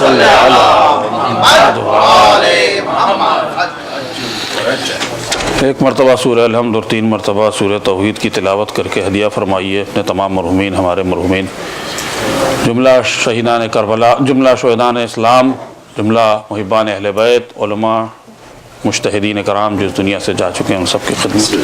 صل علی محمد وآل محمد۔ ایک مرتبہ سورہ الحمد اور 3 مرتبہ سورہ توحید کی تلاوت کر کے ہدیہ فرمائیے اپنے تمام مرحومین، ہمارے مرحومین، جملہ شہیدان کربلا، جملہ شہدان اسلام، جملہ محبان اہل بیت، علماء، مجتہدین کرام جو اس دنیا سے جا چکے ہیں، ان سب کی خدمت میں۔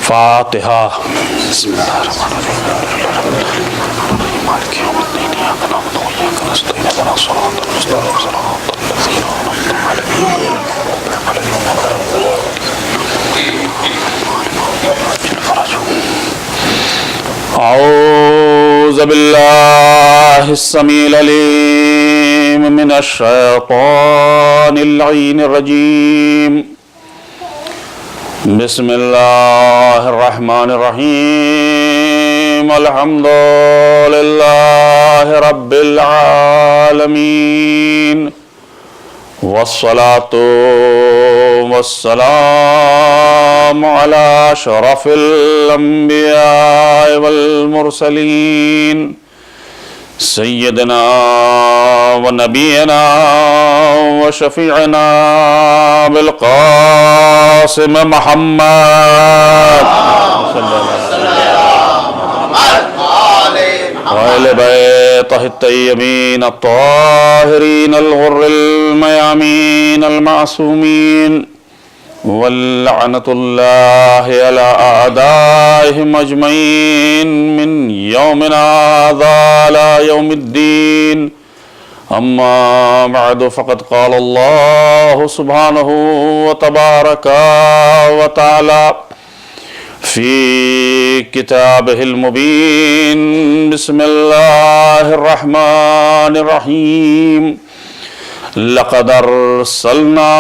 فاتحہ۔ بسم اللہ الرحمن الرحیم مالک یوم الدین ایاک نعبد و ایاک نستعین اهدنا الصراط المستقیم صراط الذین انعمت علیہم غیر المغضوب علیہم۔ اعوذ باللہ السمیع العلیم من الشیطان اللعین الرجیم، بسم اللہ الرحمن الرحیم، الحمد للہ رب العالمین، والصلاة والسلام علی اشرف الانبیاء والمرسلین، سیدنا و نبینا و شفیعنا بالقاسم محمد وآل بیتہ الطیبین الطاہرین الغر المیامین المعصومین، واللعنۃ اللہ علی اعدائہم اجمعین من یومنا ھذا الی یوم الدین۔ اما بعد فقد قال اللہ سبحانہ وتبارک وتعالی فی کتابہ المبین، بسم اللہ الرحمن الرحیم، لقد ارسلنا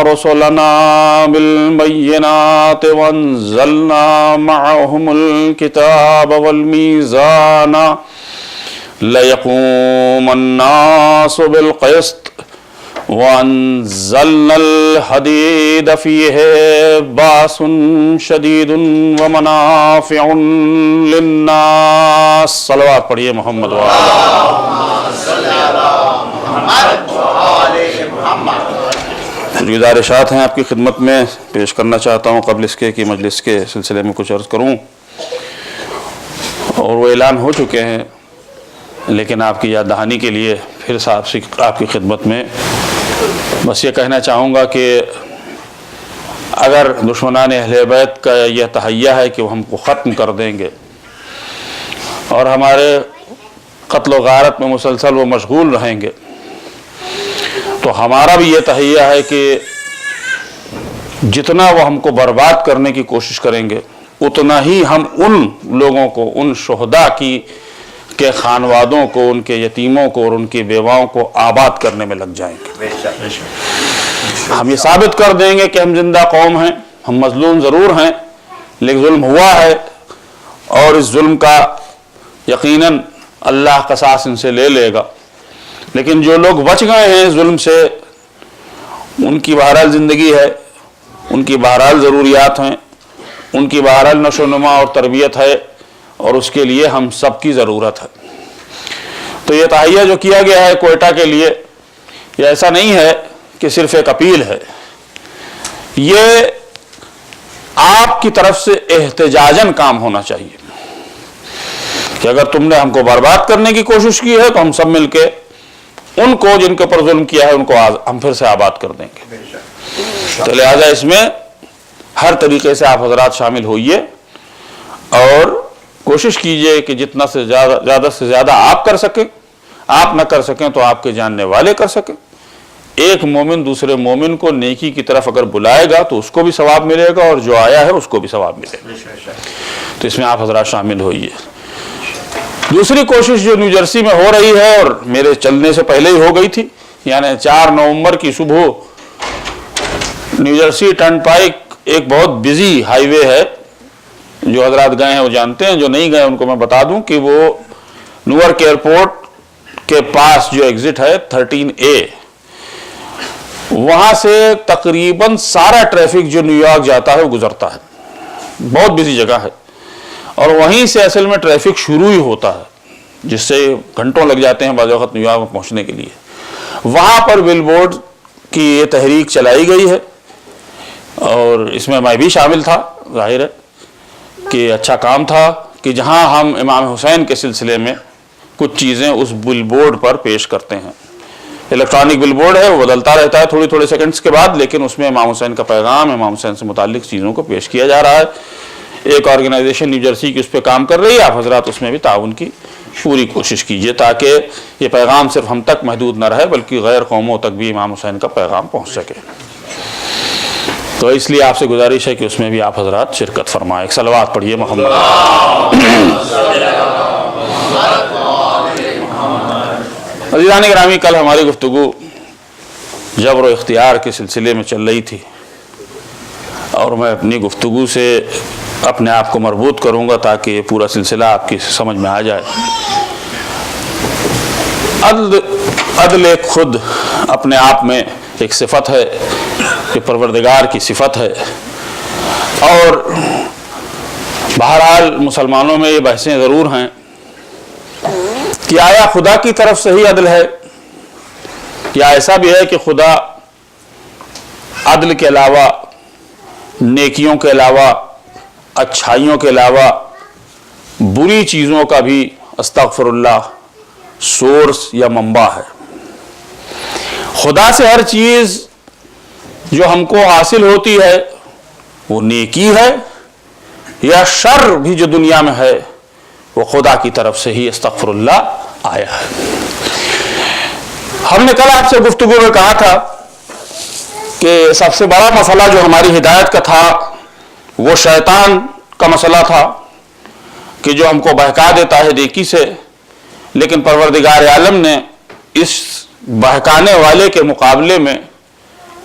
رسلنا بالبینات وانزلنا معهم الكتاب والمیزان لیقوم الناس بالقسط وانزلنا الحدید فیہ باس شدید ومنافع للناس۔ صلوات پڑھیے محمد کچھ گزارشات ہیں آپ کی خدمت میں پیش کرنا چاہتا ہوں قبل اس کے کہ مجلس کے سلسلے میں کچھ عرض کروں، اور وہ اعلان ہو چکے ہیں، لیکن آپ کی یاد دہانی کے لیے پھر سے آپ کی خدمت میں بس یہ کہنا چاہوں گا کہ اگر دشمنان اہل بیت کا یہ تہیہ ہے کہ وہ ہم کو ختم کر دیں گے اور ہمارے قتل و غارت میں مسلسل وہ مشغول رہیں گے، تو ہمارا بھی یہ تہیہ ہے کہ جتنا وہ ہم کو برباد کرنے کی کوشش کریں گے اتنا ہی ہم ان لوگوں کو، ان شہداء کے خانوادوں کو، ان کے یتیموں کو اور ان کی بیواؤں کو آباد کرنے میں لگ جائیں گے۔ ہم یہ ثابت کر دیں گے کہ ہم زندہ قوم ہیں، ہم مظلوم ضرور ہیں لیکن ظلم ہوا ہے، اور اس ظلم کا یقیناً اللہ قصاص ان سے لے لے گا، لیکن جو لوگ بچ گئے ہیں ظلم سے ان کی بہرحال زندگی ہے، ان کی بہرحال ضروریات ہیں، ان کی بہرحال نشو و نما اور تربیت ہے، اور اس کے لیے ہم سب کی ضرورت ہے۔ تو یہ تہیہ جو کیا گیا ہے کوئٹہ کے لیے، یہ ایسا نہیں ہے کہ صرف ایک اپیل ہے، یہ آپ کی طرف سے احتجاجاً کام ہونا چاہیے کہ اگر تم نے ہم کو برباد کرنے کی کوشش کی ہے تو ہم سب مل کے ان کو جن کے اوپر ظلم کیا ہے ان کو ہم پھر سے آباد کر دیں گے۔ تو لہٰذا اس میں ہر طریقے سے آپ حضرات شامل ہوئیے اور کوشش کیجئے کہ جتنا سے زیادہ سے زیادہ آپ کر سکیں، آپ نہ کر سکیں تو آپ کے جاننے والے کر سکیں۔ ایک مومن دوسرے مومن کو نیکی کی طرف اگر بلائے گا تو اس کو بھی ثواب ملے گا، اور جو آیا ہے اس کو بھی ثواب ملے گا۔ تو اس میں آپ حضرات شامل ہوئیے۔ دوسری کوشش جو نیو جرسی میں ہو رہی ہے اور میرے چلنے سے پہلے ہی ہو گئی تھی، یعنی 4 نومبر کی صبح نیو جرسی ٹرن پائک ایک بہت بزی ہائی وے ہے، جو حضرات گئے ہیں وہ جانتے ہیں، جو نہیں گئے ان کو میں بتا دوں کہ وہ نیویارک ایئرپورٹ کے پاس جو ایگزٹ ہے 13A، وہاں سے تقریباً سارا ٹریفک جو نیو یارک جاتا ہے وہ گزرتا ہے، بہت بزی جگہ ہے، اور وہیں سے اصل میں ٹریفک شروع ہی ہوتا ہے، جس سے گھنٹوں لگ جاتے ہیں بعض وقت نیو یارک میں پہنچنے کے لیے۔ وہاں پر بل بورڈ کی یہ تحریک چلائی گئی ہے، اور اس میں بھی شامل تھا، ظاہر ہے کہ اچھا کام تھا کہ جہاں ہم امام حسین کے سلسلے میں کچھ چیزیں اس بل بورڈ پر پیش کرتے ہیں۔ الیکٹرانک بل بورڈ ہے، وہ بدلتا رہتا ہے تھوڑے سیکنڈز کے بعد، لیکن اس میں امام حسین کا پیغام، امام حسین سے متعلق چیزوں کو پیش کیا جا رہا ہے۔ ایک آرگنائزیشن نیو جرسی کی اس پہ کام کر رہی ہے، آپ حضرات اس میں بھی تعاون کی پوری کوشش کیجیے تاکہ یہ پیغام صرف ہم تک محدود نہ رہے بلکہ غیر قوموں تک بھی امام حسین کا پیغام پہنچ سکے۔ تو اس لیے آپ سے گزارش ہے کہ اس میں بھی آپ حضرات شرکت فرمائیں۔ ایک صلوات پڑھیے محمد۔ عزیزان گرامی، کل ہماری گفتگو جبر و اختیار کے سلسلے میں چل رہی تھی، اور میں اپنی گفتگو سے اپنے آپ کو مربوط کروں گا تاکہ یہ پورا سلسلہ آپ کی سمجھ میں آ جائے۔ عدل ایک خود اپنے آپ میں ایک صفت ہے، کہ پروردگار کی صفت ہے، اور بہرحال مسلمانوں میں یہ بحثیں ضرور ہیں کہ آیا خدا کی طرف سے ہی عدل ہے، یا ایسا بھی ہے کہ خدا عدل کے علاوہ، نیکیوں کے علاوہ، اچھائیوں کے علاوہ بری چیزوں کا بھی استغفر اللہ سورس یا منبع ہے۔ خدا سے ہر چیز جو ہم کو حاصل ہوتی ہے وہ نیکی ہے، یا شر بھی جو دنیا میں ہے وہ خدا کی طرف سے ہی استغفر اللہ آیا ہے۔ ہم نے کل آپ سے گفتگو میں کہا تھا کہ سب سے بڑا مسئلہ جو ہماری ہدایت کا تھا وہ شیطان کا مسئلہ تھا، کہ جو ہم کو بہکا دیتا ہے نیکی سے، لیکن پروردگار عالم نے اس بہکانے والے کے مقابلے میں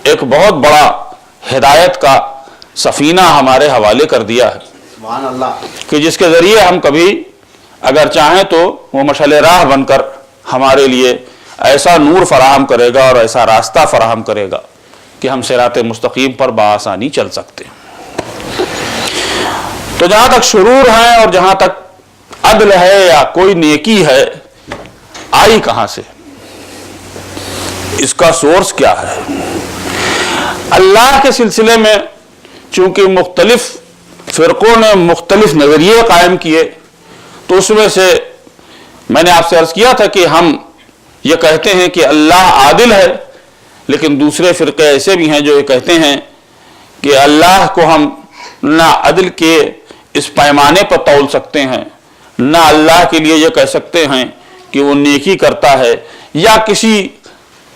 ایک بہت بڑا ہدایت کا سفینہ ہمارے حوالے کر دیا ہے، سبحان اللہ، کہ جس کے ذریعے ہم کبھی اگر چاہیں تو وہ مشعل راہ بن کر ہمارے لیے ایسا نور فراہم کرے گا اور ایسا راستہ فراہم کرے گا کہ ہم صراط مستقیم پر بآسانی چل سکتے ہیں۔ تو جہاں تک شرور ہیں اور جہاں تک عدل ہے یا کوئی نیکی ہے، آئی کہاں سے، اس کا سورس کیا ہے؟ اللہ کے سلسلے میں چونکہ مختلف فرقوں نے مختلف نظریے قائم کیے، تو اس میں سے میں نے آپ سے عرض کیا تھا کہ ہم یہ کہتے ہیں کہ اللہ عادل ہے، لیکن دوسرے فرقے ایسے بھی ہیں جو یہ کہتے ہیں کہ اللہ کو ہم نہ عدل کے اس پیمانے پر تول سکتے ہیں، نہ اللہ کے لیے یہ کہہ سکتے ہیں کہ وہ نیکی کرتا ہے، یا کسی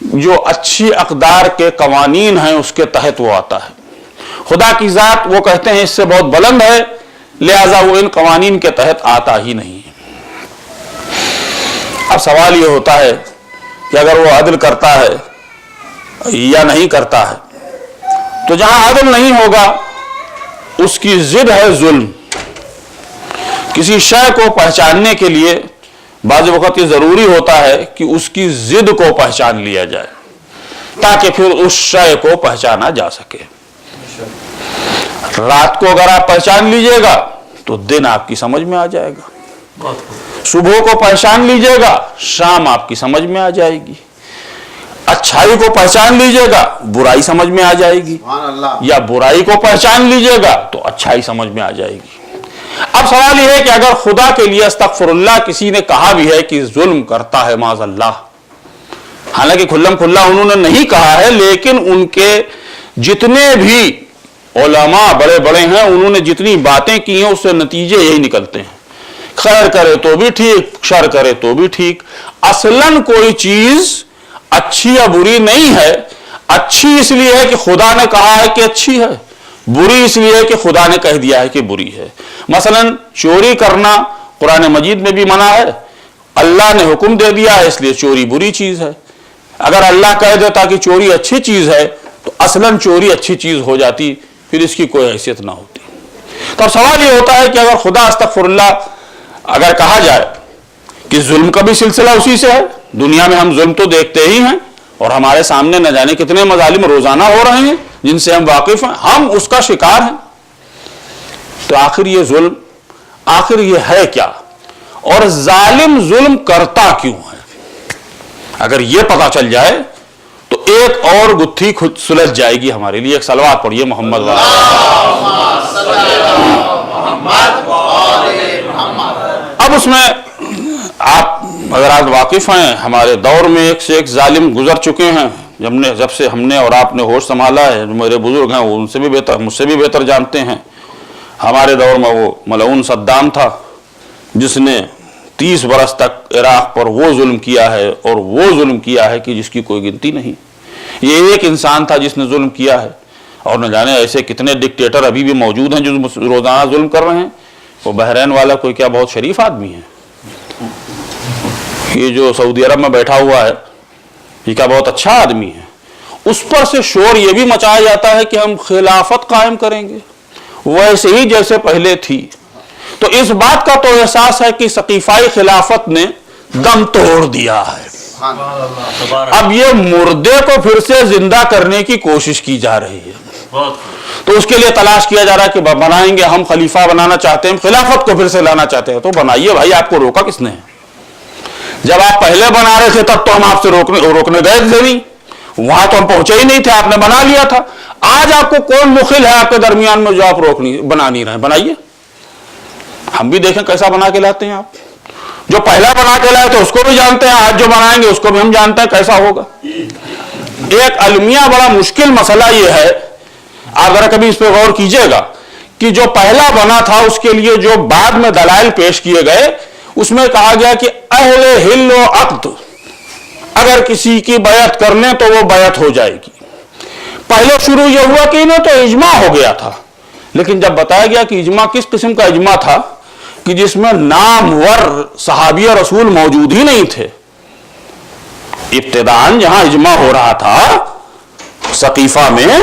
جو اچھی اقدار کے قوانین ہیں اس کے تحت وہ آتا ہے۔ خدا کی ذات وہ کہتے ہیں اس سے بہت بلند ہے، لہذا وہ ان قوانین کے تحت آتا ہی نہیں۔ اب سوال یہ ہوتا ہے کہ اگر وہ عدل کرتا ہے یا نہیں کرتا ہے، تو جہاں عدل نہیں ہوگا اس کی ضد ہے ظلم۔ کسی شے کو پہچاننے کے لیے بعض وقت یہ ضروری ہوتا ہے کہ اس کی ضد کو پہچان لیا جائے تاکہ پھر اس شے کو پہچانا جا سکے۔ رات کو اگر آپ پہچان لیجئے گا تو دن آپ کی سمجھ میں آ جائے گا، صبح کو پہچان لیجئے گا شام آپ کی سمجھ میں آ جائے گی، اچھائی کو پہچان لیجئے گا برائی سمجھ میں آ جائے گی، سبحان اللہ، یا برائی کو پہچان لیجئے گا تو اچھائی سمجھ میں آ جائے گی۔ اب سوال یہ ہے کہ اگر خدا کے لیے استغفر اللہ کسی نے کہا بھی ہے کہ ظلم کرتا ہے معاذ اللہ، حالانکہ کھلم کھلا انہوں نے نہیں کہا ہے، لیکن ان کے جتنے بھی علماء بڑے بڑے ہیں انہوں نے جتنی باتیں کی ہیں اس سے نتیجے یہی نکلتے ہیں، خیر کرے تو بھی ٹھیک، شر کرے تو بھی ٹھیک۔ اصلاً کوئی چیز اچھی یا بری نہیں ہے، اچھی اس لیے ہے کہ خدا نے کہا ہے کہ اچھی ہے، بری اس لیے ہے کہ خدا نے کہہ دیا ہے کہ بری ہے۔ مثلاً چوری کرنا قرآن مجید میں بھی منع ہے، اللہ نے حکم دے دیا ہے اس لیے چوری بری چیز ہے۔ اگر اللہ کہہ دیتا کہ چوری اچھی چیز ہے تو اصلاً چوری اچھی چیز ہو جاتی، پھر اس کی کوئی حیثیت نہ ہوتی۔ تو اب سوال یہ ہوتا ہے کہ اگر خدا استغفر اللہ اگر کہا جائے کہ ظلم کا بھی سلسلہ اسی سے ہے، دنیا میں ہم ظلم تو دیکھتے ہی ہیں اور ہمارے سامنے نہ جانے کتنے مظالم روزانہ ہو رہے ہیں جن سے ہم واقف ہیں، ہم اس کا شکار ہیں، تو آخر یہ ظلم آخر یہ ہے کیا، اور ظالم ظلم کرتا کیوں ہے؟ اگر یہ پتہ چل جائے تو ایک اور گتھی خود سلجھ جائے گی ہمارے لیے۔ ایک صلوات پڑھیے محمد اب اس میں آپ اگر آپ واقف ہیں، ہمارے دور میں ایک سے ایک ظالم گزر چکے ہیں، جب سے ہم نے اور آپ نے ہوش سنبھالا ہے، جو میرے بزرگ ہیں وہ ان سے بھی بہتر، مجھ سے بھی بہتر جانتے ہیں۔ ہمارے دور میں وہ ملعون صدام تھا جس نے 30 برس تک عراق پر وہ ظلم کیا ہے، اور وہ ظلم کیا ہے کہ جس کی کوئی گنتی نہیں۔ یہ ایک انسان تھا جس نے ظلم کیا ہے، اور نہ جانے ایسے کتنے ڈکٹیٹر ابھی بھی موجود ہیں جو روزانہ ظلم کر رہے ہیں۔ وہ بحرین والا کوئی کیا بہت شریف آدمی ہے، یہ جو سعودی عرب میں بیٹھا ہوا ہے یہ کیا بہت اچھا آدمی ہے۔ اس پر سے شور یہ بھی مچایا جاتا ہے کہ ہم خلافت قائم کریں گے ویسے ہی جیسے پہلے تھی۔ تو اس بات کا تو احساس ہے کہ سقیفائی خلافت نے دم توڑ دیا ہے، اب یہ مردے کو پھر سے زندہ کرنے کی کوشش کی جا رہی ہے۔ تو اس کے لیے تلاش کیا جا رہا ہے کہ بنائیں گے، ہم خلیفہ بنانا چاہتے ہیں، خلافت کو پھر سے لانا چاہتے ہیں، تو بنائیے بھائی، آپ کو روکا کس نے؟ جب آپ پہلے بنا رہے تھے تب تو ہم آپ سے روکنے گئے تھے نہیں، وہاں تو ہم پہنچے ہی نہیں تھے، آپ نے بنا لیا تھا۔ آج آپ کو کون مخل ہے آپ کے درمیان میں جو آپ بنا نہیں رہے؟ بنائیے، ہم بھی دیکھیں کیسا بنا کے لاتے ہیں آپ۔ جو پہلا بنا کے لائے تھے اس کو بھی جانتے ہیں، آج جو بنائیں گے اس کو بھی ہم جانتے ہیں کیسا ہوگا۔ ایک المیہ بڑا مشکل مسئلہ یہ ہے، آپ ذرا کبھی اس پہ غور کیجئے گا کہ جو پہلا بنا تھا اس کے لیے جو بعد میں دلائل پیش کیے گئے، اس میں کہا گیا کہ اہل حل و عقد اگر کسی کی بیعت کر لیں تو وہ بیعت ہو جائے گی۔ پہلے شروع یہ ہوا کہ انہیں تو اجماع ہو گیا تھا، لیکن جب بتایا گیا کہ اجماع کس قسم کا اجماع تھا کہ جس میں نامور صحابی رسول موجود ہی نہیں تھے۔ ابتداءً جہاں اجماع ہو رہا تھا سقیفہ میں،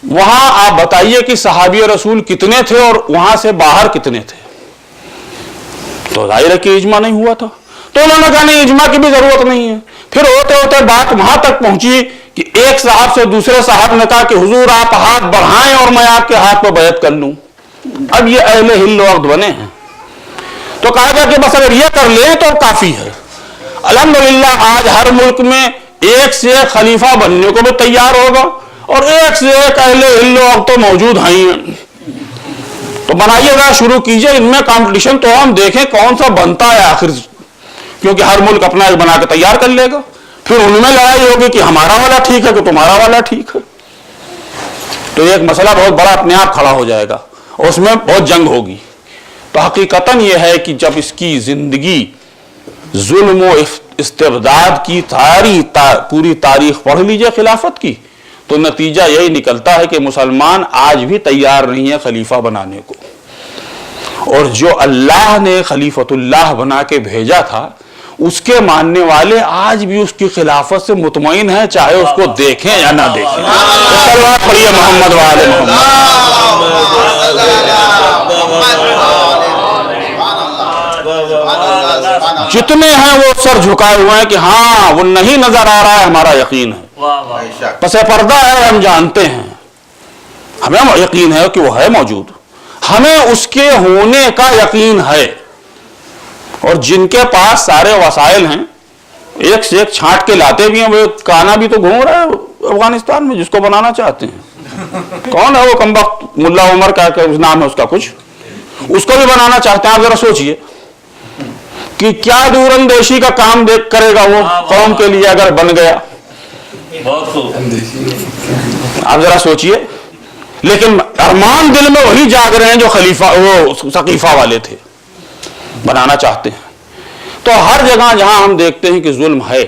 وہاں آپ بتائیے کہ صحابی رسول کتنے تھے اور وہاں سے باہر کتنے تھے؟ تو ظاہر ہے کہ اجماع نہیں ہوا تھا۔ تو انہوں نے کہا نہیں، اجماع کی بھی ضرورت نہیں ہے۔ پھر ہوتے ہوتے بات وہاں تک پہنچی کہ ایک صاحب سے دوسرے صاحب نے کہا کہ حضور آپ ہاتھ بڑھائیں اور میں آپ کے ہاتھ پہ بیعت کر لوں۔ اب یہ اہل حل و عقد بنے ہیں، تو کہا گیا کہ بس اگر یہ کر لیں تو کافی ہے۔ الحمدللہ آج ہر ملک میں ایک سے ایک خلیفہ بننے کو بھی تیار ہوگا، اور ایک سے ایک اہل حل و عقد تو موجود ہیں۔ تو بنائیے گا، شروع کیجئے، ان میں کمپٹیشن تو ہم دیکھیں کون سا بنتا ہے آخر، کیونکہ ہر ملک اپنا ایک بنا کے تیار کر لے گا، پھر ان میں لڑائی ہوگی کہ ہمارا والا ٹھیک ہے کہ تمہارا والا ٹھیک ہے۔ تو ایک مسئلہ بہت بڑا اپنے آپ کھڑا ہو جائے گا اور اس میں بہت جنگ ہوگی۔ تو حقیقتاً یہ ہے کہ جب اس کی زندگی ظلم و استبداد کی پوری تاریخ پڑھ لیجئے خلافت کی، تو نتیجہ یہی نکلتا ہے کہ مسلمان آج بھی تیار نہیں ہے خلیفہ بنانے کو، اور جو اللہ نے خلیفۃ اللہ بنا کے بھیجا تھا اس کے ماننے والے آج بھی اس کی خلافت سے مطمئن ہیں، چاہے اس کو دیکھیں یا نہ دیکھیں۔ صلوات پڑھیے محمد وآل محمد۔ جتنے ہیں وہ سر جھکائے ہوئے ہیں کہ ہاں وہ نہیں نظر آ رہا ہے، ہمارا یقین ہے، پس پردہ ہے، ہم جانتے ہیں، ہمیں یقین ہے کہ وہ ہے موجود، ہمیں اس کے ہونے کا یقین ہے۔ اور جن کے پاس سارے وسائل ہیں، ایک سے ایک چھانٹ کے لاتے بھی ہیں، وہ کانا بھی تو گھوم رہا ہے افغانستان میں جس کو بنانا چاہتے ہیں۔ کون ہے وہ کمبخت ملا عمر کا نام ہے اس کا کچھ، اس کو بھی بنانا چاہتے ہیں۔ آپ ذرا سوچئے کہ کیا دور اندیشی کا کام کرے گا وہ قوم کے لیے اگر بن گیا، آپ ذرا سوچئے۔ لیکن ارمان دل میں وہی جاگ رہے ہیں جو خلیفہ وہ سقیفہ والے تھے، بنانا چاہتے ہیں۔ تو ہر جگہ جہاں ہم دیکھتے ہیں کہ ظلم ہے،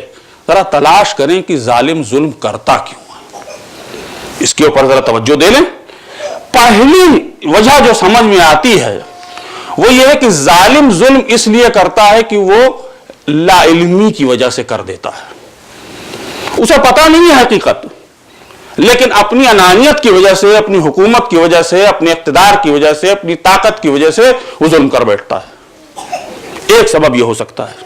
ذرا تلاش کریں کہ ظالم ظلم کرتا کیوں ہے، اس کے اوپر ذرا توجہ دے لیں۔ پہلی وجہ جو سمجھ میں آتی ہے وہ یہ ہے کہ ظالم ظلم اس لیے کرتا ہے کہ وہ لا علمی کی وجہ سے کر دیتا ہے، اسے پتہ نہیں ہے حقیقت، لیکن اپنی انانیت کی وجہ سے، اپنی حکومت کی وجہ سے، اپنے اقتدار کی وجہ سے، اپنی طاقت کی وجہ سے وہ ظلم کر بیٹھتا ہے۔ ایک سبب یہ ہو سکتا ہے۔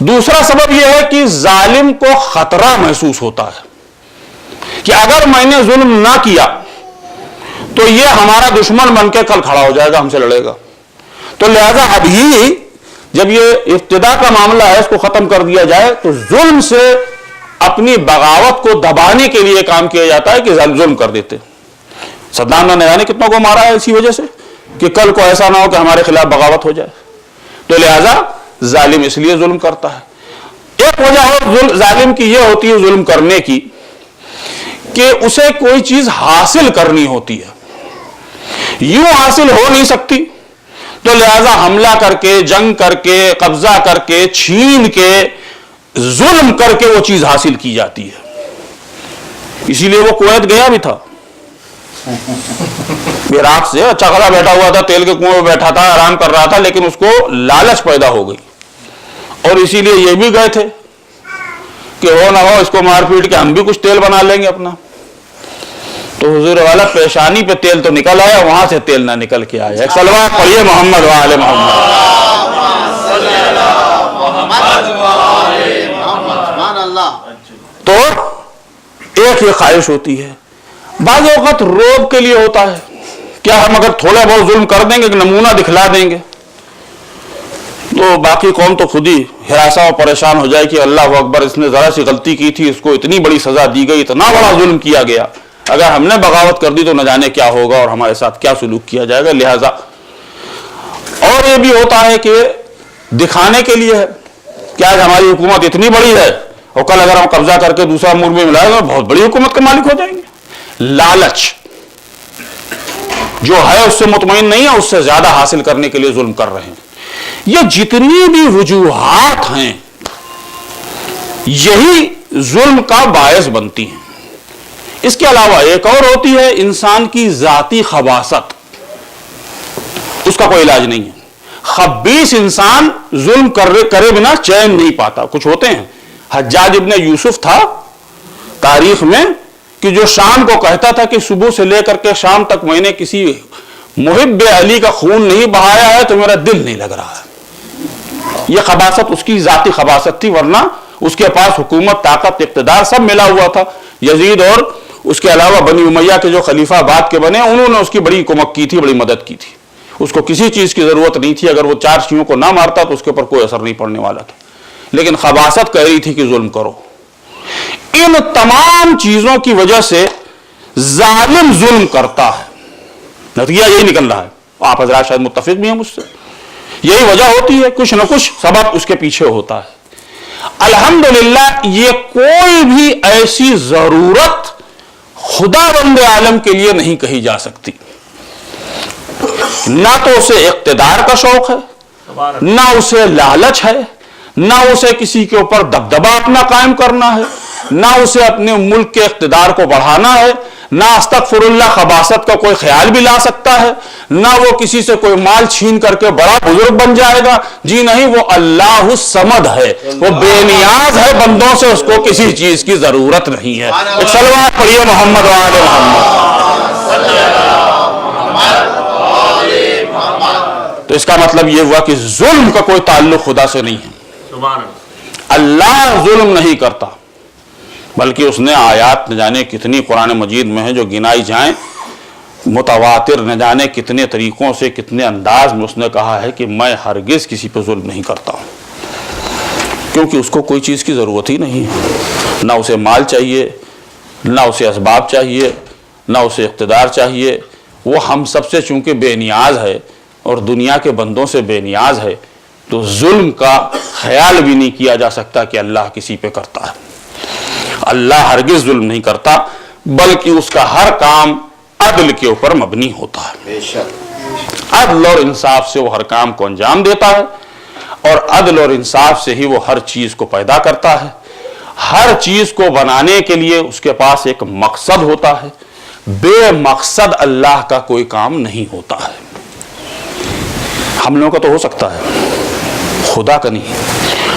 دوسرا سبب یہ ہے کہ ظالم کو خطرہ محسوس ہوتا ہے کہ اگر میں نے ظلم نہ کیا تو یہ ہمارا دشمن بن کے کل کھڑا ہو جائے گا، ہم سے لڑے گا، تو لہذا ابھی جب یہ ابتدا کا معاملہ ہے اس کو ختم کر دیا جائے، تو ظلم سے اپنی بغاوت کو دبانے کے لیے کام کیا جاتا ہے کہ ظلم کر دیتے۔ صدام نے جانے کتنوں کو مارا ہے اسی وجہ سے کہ کل کو ایسا نہ ہو کہ ہمارے خلاف بغاوت ہو جائے، تو لہذا ظالم اس لیے ظلم کرتا ہے۔ ایک وجہ اور ظالم کی یہ ہوتی ہے ظلم کرنے کی کہ اسے کوئی چیز حاصل کرنی ہوتی ہے، یوں حاصل ہو نہیں سکتی، تو لہذا حملہ کر کے، جنگ کر کے، قبضہ کر کے، چھین کے، ظلم کر کے وہ چیز حاصل کی جاتی ہے۔ اسی لیے وہ کویت گیا بھی تھا، عراق سے اچھا خلا بیٹھا ہوا تھا، تیل کے کنویں میں بیٹھا تھا، آرام کر رہا تھا، لیکن اس کو لالچ پیدا ہو گئی، اور اسی لیے یہ بھی گئے تھے کہ ہو نہ ہو اس کو مار پیٹ کے ہم بھی کچھ تیل بنا لیں گے اپنا۔ تو حضور والا پیشانی پہ تیل تو نکل آیا، وہاں سے تیل نہ نکل کے آیا۔ ایک صلوات پڑھیے محمد وآل محمد۔ تو ایک یہ خواہش ہوتی ہے، بعض اوقات روب کے لیے ہوتا ہے، کیا ہم اگر تھوڑا بہت ظلم کر دیں گے، ایک نمونہ دکھلا دیں گے، تو باقی قوم تو خود ہی ہراساں اور پریشان ہو جائے کہ اللہ اکبر، اس نے ذرا سی غلطی کی تھی، اس کو اتنی بڑی سزا دی گئی، اتنا بڑا ظلم کیا گیا، اگر ہم نے بغاوت کر دی تو نہ جانے کیا ہوگا اور ہمارے ساتھ کیا سلوک کیا جائے گا۔ لہذا اور یہ بھی ہوتا ہے کہ دکھانے کے لیے ہے کہ آج ہماری حکومت اتنی بڑی ہے اور کل اگر ہم قبضہ کر کے دوسرا ملک میں ملائے تو بہت بڑی حکومت کے مالک ہو جائیں گے۔ لالچ جو ہے اس سے مطمئن نہیں ہے، اس سے زیادہ حاصل کرنے کے لیے ظلم کر رہے ہیں۔ یہ جتنی بھی وجوہات ہیں یہی ظلم کا باعث بنتی ہیں۔ اس کے علاوہ ایک اور ہوتی ہے انسان کی ذاتی خباثت، اس کا کوئی علاج نہیں ہے۔ خبیث انسان ظلم کرے بنا چین نہیں پاتا۔ کچھ ہوتے ہیں، حجاج ابن یوسف تھا تاریخ میں کہ جو شام کو کہتا تھا کہ صبح سے لے کر کے شام تک میں نے کسی محب علی کا خون نہیں بہایا ہے تو میرا دل نہیں لگ رہا ہے۔ یہ خباثت اس کی ذاتی خباثت تھی، ورنہ اس کے پاس حکومت، طاقت، اقتدار سب ملا ہوا تھا۔ یزید اور اس کے علاوہ بنی امیہ کے جو خلیفہ بعد کے بنے، انہوں نے اس کی بڑی کمک کی تھی، بڑی مدد کی تھی۔ اس کو کسی چیز کی ضرورت نہیں تھی، اگر وہ 4 شیعوں کو نہ مارتا تو اس کے اوپر کوئی اثر نہیں پڑنے والا تھا، لیکن خباثت کہہ رہی تھی کہ ظلم کرو۔ ان تمام چیزوں کی وجہ سے ظالم ظلم کرتا ہے، نتیجہ یہی نکل رہا ہے۔ آپ حضرات شاید متفق بھی ہیں مجھ سے، یہی وجہ ہوتی ہے، کچھ نہ کچھ سبب اس کے پیچھے ہوتا ہے۔ الحمدللہ یہ کوئی بھی ایسی ضرورت خدا بند عالم کے لیے نہیں کہی جا سکتی، نہ تو اسے اقتدار کا شوق ہے، نہ اسے لالچ ہے، نہ اسے کسی کے اوپر دبدبہ اپنا قائم کرنا ہے، نہ اسے اپنے ملک کے اقتدار کو بڑھانا ہے، نہ استغفر اللہ خباثت کا کوئی خیال بھی لا سکتا ہے، نہ وہ کسی سے کوئی مال چھین کر کے بڑا بزرگ بن جائے گا، جی نہیں، وہ اللہ الصمد ہے، وہ بے نیاز ہے بندوں سے، اس کو کسی چیز کی ضرورت نہیں ہے۔ ایک صلوات پڑھیے محمد وآل محمد۔ تو اس کا مطلب یہ ہوا کہ ظلم کا کوئی تعلق خدا سے نہیں ہے۔ اللہ ظلم نہیں کرتا، بلکہ اس نے آیات نہ جانے کتنی قرآن مجید میں ہیں جو گنائی جائیں، متواتر نہ جانے کتنے طریقوں سے، کتنے انداز میں اس نے کہا ہے کہ میں ہرگز کسی پہ ظلم نہیں کرتا ہوں، کیونکہ اس کو کوئی چیز کی ضرورت ہی نہیں، نہ اسے مال چاہیے، نہ اسے اسباب چاہیے، نہ اسے اقتدار چاہیے۔ وہ ہم سب سے چونکہ بے نیاز ہے اور دنیا کے بندوں سے بے نیاز ہے، تو ظلم کا خیال بھی نہیں کیا جا سکتا کہ اللہ کسی پہ کرتا ہے۔ اللہ ہرگز ظلم نہیں کرتا، بلکہ اس کا ہر کام عدل کے اوپر مبنی ہوتا ہے۔ عدل اور انصاف سے وہ ہر کام کو انجام دیتا ہے، اور عدل اور انصاف سے ہی وہ ہر چیز کو پیدا کرتا ہے۔ ہر چیز کو بنانے کے لیے اس کے پاس ایک مقصد ہوتا ہے، بے مقصد اللہ کا کوئی کام نہیں ہوتا ہے۔ ہم لوگوں کا تو ہو سکتا ہے، خدا کا نہیں،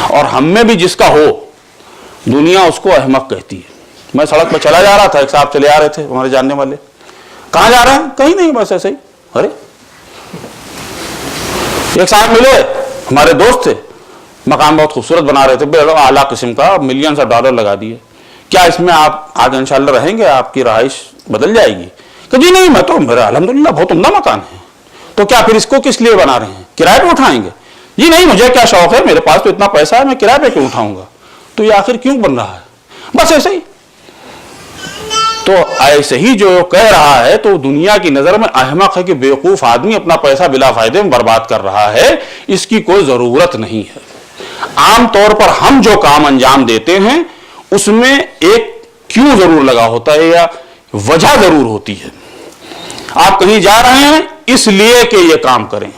اور ہم میں بھی جس کا ہو، دنیا اس کو احمق کہتی ہے۔ میں سڑک پہ چلا جا رہا تھا, ایک صاحب چلے آ رہے تھے ہمارے جاننے والے. کہاں جا رہے ہیں؟ کہیں نہیں, بس ایسے ہی. ارے ایک صاحب ملے, ہمارے دوست تھے, مکان بہت خوبصورت بنا رہے تھے, اعلیٰ قسم کا, ملینز آف ڈالر لگا دیے. کیا اس میں آپ آگے انشاءاللہ رہیں گے, آپ کی رہائش بدل جائے گی؟ کہ جی نہیں, میں تو, میرا الحمدللہ بہت عمدہ مکان ہے. تو کیا پھر اس کو کس لیے بنا رہے ہیں, کرائے پہ اٹھائیں گے؟ جی نہیں, مجھے کیا شوق ہے, میرے پاس تو اتنا پیسہ ہے, میں کرائے پہ کیوں اٹھاؤں گا؟ تو یہ آخر کیوں بن رہا ہے؟ بس ایسے ہی. تو ایسے ہی جو کہہ رہا ہے تو دنیا کی نظر میں احمق ہے کہ بیوقوف آدمی اپنا پیسہ بلا فائدے میں برباد کر رہا ہے, اس کی کوئی ضرورت نہیں ہے. عام طور پر ہم جو کام انجام دیتے ہیں اس میں ایک کیوں ضرور لگا ہوتا ہے یا وجہ ضرور ہوتی ہے. آپ کہیں جا رہے ہیں اس لیے کہ یہ کام کریں,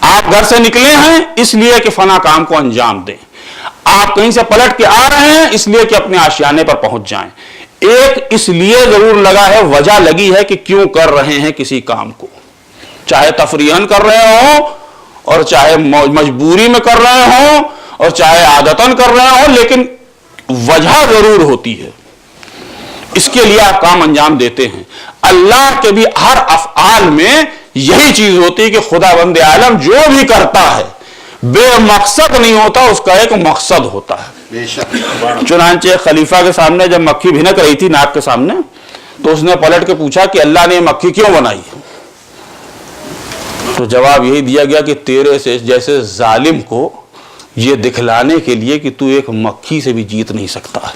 آپ گھر سے نکلے ہیں اس لیے کہ فلاں کام کو انجام دیں, آپ کہیں سے پلٹ کے آ رہے ہیں اس لیے کہ اپنے آشیانے پر پہنچ جائیں. ایک اس لیے ضرور لگا ہے, وجہ لگی ہے کہ کیوں کر رہے ہیں کسی کام کو, چاہے تفریحاً کر رہے ہوں اور چاہے مجبوری میں کر رہے ہوں اور چاہے عادتاً کر رہے ہوں, لیکن وجہ ضرور ہوتی ہے. اس کے لیے آپ کام انجام دیتے ہیں. اللہ کے بھی ہر افعال میں یہی چیز ہوتی ہے کہ خدا بند عالم جو بھی کرتا ہے بے مقصد نہیں ہوتا, اس کا ایک مقصد ہوتا ہے. چنانچہ خلیفہ کے سامنے جب مکھی بھنک رہی تھی ناک کے سامنے, تو اس نے پلٹ کے پوچھا کہ اللہ نے مکھی کیوں بنائی؟ تو جواب یہی دیا گیا کہ تیرے سے جیسے ظالم کو یہ دکھلانے کے لیے کہ تو ایک مکھی سے بھی جیت نہیں سکتا ہے,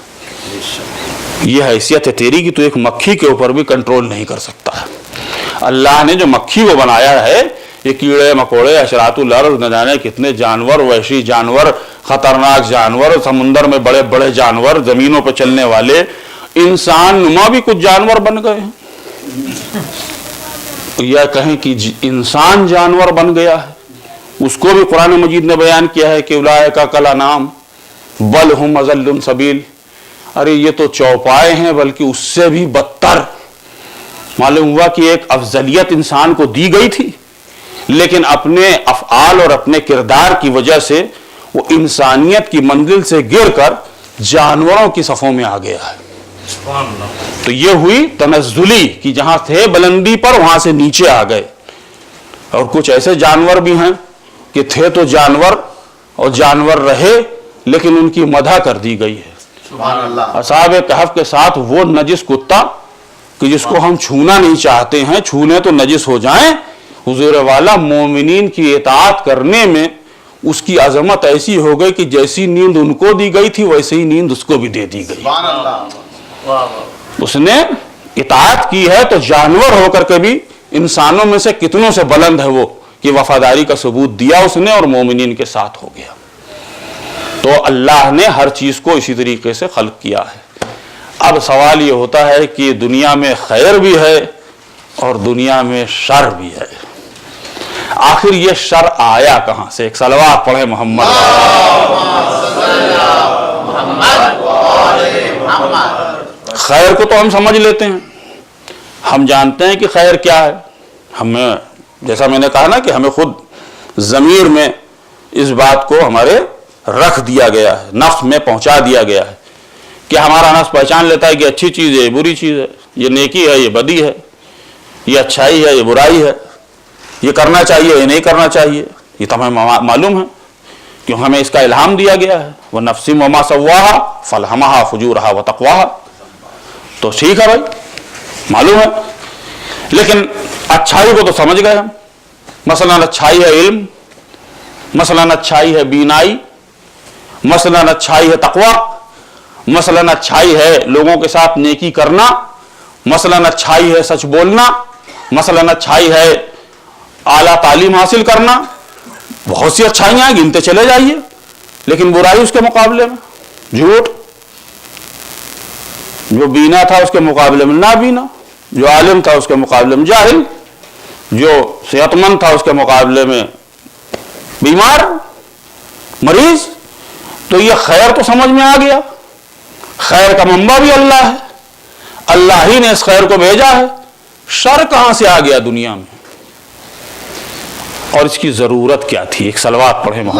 یہ حیثیت ہے تیری کہ تو ایک مکھی کے اوپر بھی کنٹرول نہیں کر سکتا ہے. اللہ نے جو مکھی کو بنایا ہے, یہ کیڑے مکوڑے, حشرات الارض, نہ جانے کتنے جانور, وحشی جانور, خطرناک جانور, سمندر میں بڑے بڑے جانور, زمینوں پہ چلنے والے, انسان نما بھی کچھ جانور بن گئے ہیں, یا کہیں کہ انسان جانور بن گیا ہے. اس کو بھی قرآن مجید نے بیان کیا ہے کہ اولئک کالانعام بل ہم اضل سبیل. ارے یہ تو چوپائے ہیں, بلکہ اس سے بھی بدتر. معلوم ہوا کہ ایک افضلیت انسان کو دی گئی تھی, لیکن اپنے افعال اور اپنے کردار کی وجہ سے وہ انسانیت کی منزل سے گر کر جانوروں کی صفوں میں آ گیا ہے. تو یہ ہوئی تنزلی کہ جہاں تھے بلندی پر وہاں سے نیچے آ گئے. اور کچھ ایسے جانور بھی ہیں کہ تھے تو جانور اور جانور رہے, لیکن ان کی مدح کر دی گئی ہے. اصحاب کہف کے ساتھ وہ نجس کتا کہ جس کو ہم چھونا نہیں چاہتے ہیں, چھونے تو نجس ہو جائیں, حضور والا مومنین کی اطاعت کرنے میں اس کی عظمت ایسی ہو گئی کہ جیسی نیند ان کو دی گئی تھی ویسے ہی نیند اس کو بھی دے دی گئی. اس نے اطاعت کی ہے تو جانور ہو کر کے بھی انسانوں میں سے کتنوں سے بلند ہے وہ کہ وفاداری کا ثبوت دیا اس نے اور مومنین کے ساتھ ہو گیا. تو اللہ نے ہر چیز کو اسی طریقے سے خلق کیا ہے. اب سوال یہ ہوتا ہے کہ دنیا میں خیر بھی ہے اور دنیا میں شر بھی ہے, آخر یہ شر آیا کہاں سے؟ ایک صلوات پڑھیں محمد. خیر کو تو ہم سمجھ لیتے ہیں, ہم جانتے ہیں کہ خیر کیا ہے. ہمیں جیسا میں نے کہا نا کہ ہمیں خود ضمیر میں اس بات کو ہمارے رکھ دیا گیا ہے, نفس میں پہنچا دیا گیا ہے کہ ہمارا نفس پہچان لیتا ہے کہ اچھی چیز ہے, یہ بری چیز ہے, یہ نیکی ہے, یہ بدی ہے, یہ اچھائی ہے, یہ برائی ہے, یہ کرنا چاہیے, یہ نہیں کرنا چاہیے. یہ تو ہمیں معلوم ہے کیوں ہمیں اس کا الہام دیا گیا ہے. وَنَفْسٍ وَمَا سَوَّاهَا فَأَلْهَمَهَا فُجُورَهَا وَتَقْوَاهَا. تو ٹھیک ہے بھائی, معلوم ہے, لیکن اچھائی کو تو سمجھ گئے ہم. مثلا اچھائی ہے علم, مثلا اچھائی ہے بینائی, مثلا اچھائی ہے تقوی, مثلا اچھائی ہے لوگوں کے ساتھ نیکی کرنا, مثلا اچھائی ہے سچ بولنا, مثلا اچھائی ہے اعلیٰ تعلیم حاصل کرنا. بہت سی اچھائیاں ہیں, گنتے چلے جائیے. لیکن برائی اس کے مقابلے میں جھوٹ, جو بینا تھا اس کے مقابلے میں نابینا, جو عالم تھا اس کے مقابلے میں جاہل, جو صحت مند تھا اس کے مقابلے میں بیمار, مریض. تو یہ خیر تو سمجھ میں آ گیا, خیر کا منبع بھی اللہ ہے, اللہ ہی نے اس خیر کو بھیجا ہے. شر کہاں سے آ گیا دنیا میں, اور اس کی ضرورت کیا تھی؟ ایک صلوات پڑھیں محمد.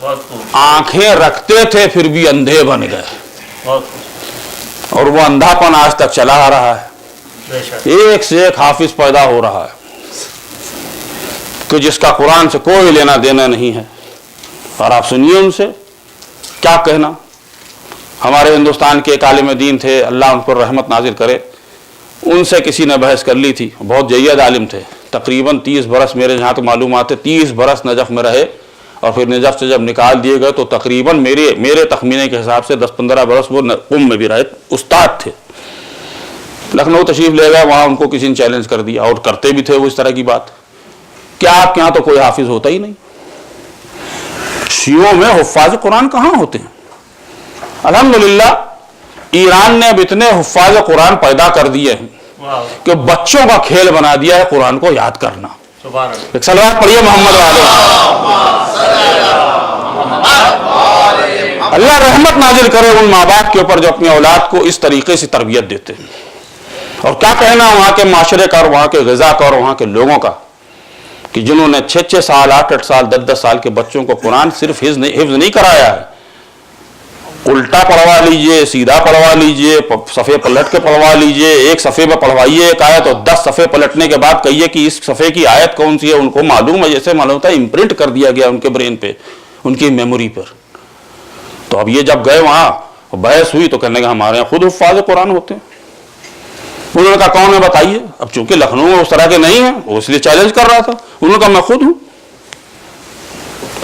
آنکھیں رکھتے تھے پھر بھی اندھے بن گئے، اور وہ اندھاپن آج تک چلا آ رہا ہے۔ ایک سے ایک حافظ پیدا ہو رہا ہے کہ جس کا قرآن سے کوئی لینا دینا نہیں ہے، اور آپ سنیے ان سے کیا کہنا۔ ہمارے ہندوستان کے ایک عالم دین تھے، اللہ ان پر رحمت نازل کرے، ان سے کسی نے بحث کر لی تھی، بہت جید عالم تھے، تقریباً 30 برس میرے جہاں تک معلومات ہے 30 برس نجف میں رہے، اور پھر نجف سے جب نکال دیے گئے تو تقریباً میرے تخمینے کے حساب سے 10-15 برس وہ قم میں بھی رہے، استاد تھے۔ لکھنؤ تشریف لے گئے، وہاں ان کو کسی نے چیلنج کر دیا، اور کرتے بھی تھے وہ اس طرح کی بات کہ آپ کے یہاں تو کوئی حافظ ہوتا ہی نہیں، شیعوں میں حفاظ قرآن کہاں ہوتے ہیں؟ الحمدللہ ایران نے اب اتنے حفاظ قرآن پیدا کر دیے ہیں کہ بچوں کا کھیل بنا دیا ہے قرآن کو یاد کرنا۔ ایک صلوات پڑھیے محمد والے۔ اللہ رحمت نازل کرے ان ماں باپ کے اوپر جو اپنی اولاد کو اس طریقے سے تربیت دیتے ہیں۔ اور کیا کہنا وہاں کے معاشرے کا اور وہاں کے غذا کا اور وہاں کے لوگوں کا کہ جنہوں نے 6 سال 8 سال 10 سال کے بچوں کو قرآن صرف حفظ نہیں کرایا ہے، الٹا پڑھوا لیجئے، سیدھا پڑھوا لیجئے، صفحے پلٹ کے پڑھوا لیجئے، ایک صفحے پہ پڑھوائیے ایک آیت اور 10 صفحے پلٹنے کے بعد کہیے کہ اس صفحے کی آیت کون سی ہے، ان کو معلوم ہے، جیسے معلوم ہوتا ہے امپرنٹ کر دیا گیا ان کے برین پہ، ان کی میموری پر۔ تو اب یہ جب گئے وہاں بحث ہوئی تو کہنے کا ہمارے یہاں خود حفاظ قرآن ہوتے ہیں۔ انہوں نے کہا کون ہے بتائیے، اب چونکہ لکھنؤ میں اس طرح کے نہیں ہیں وہ اس لیے چیلنج کر رہا تھا، انہوں نے کہا میں خود ہوں۔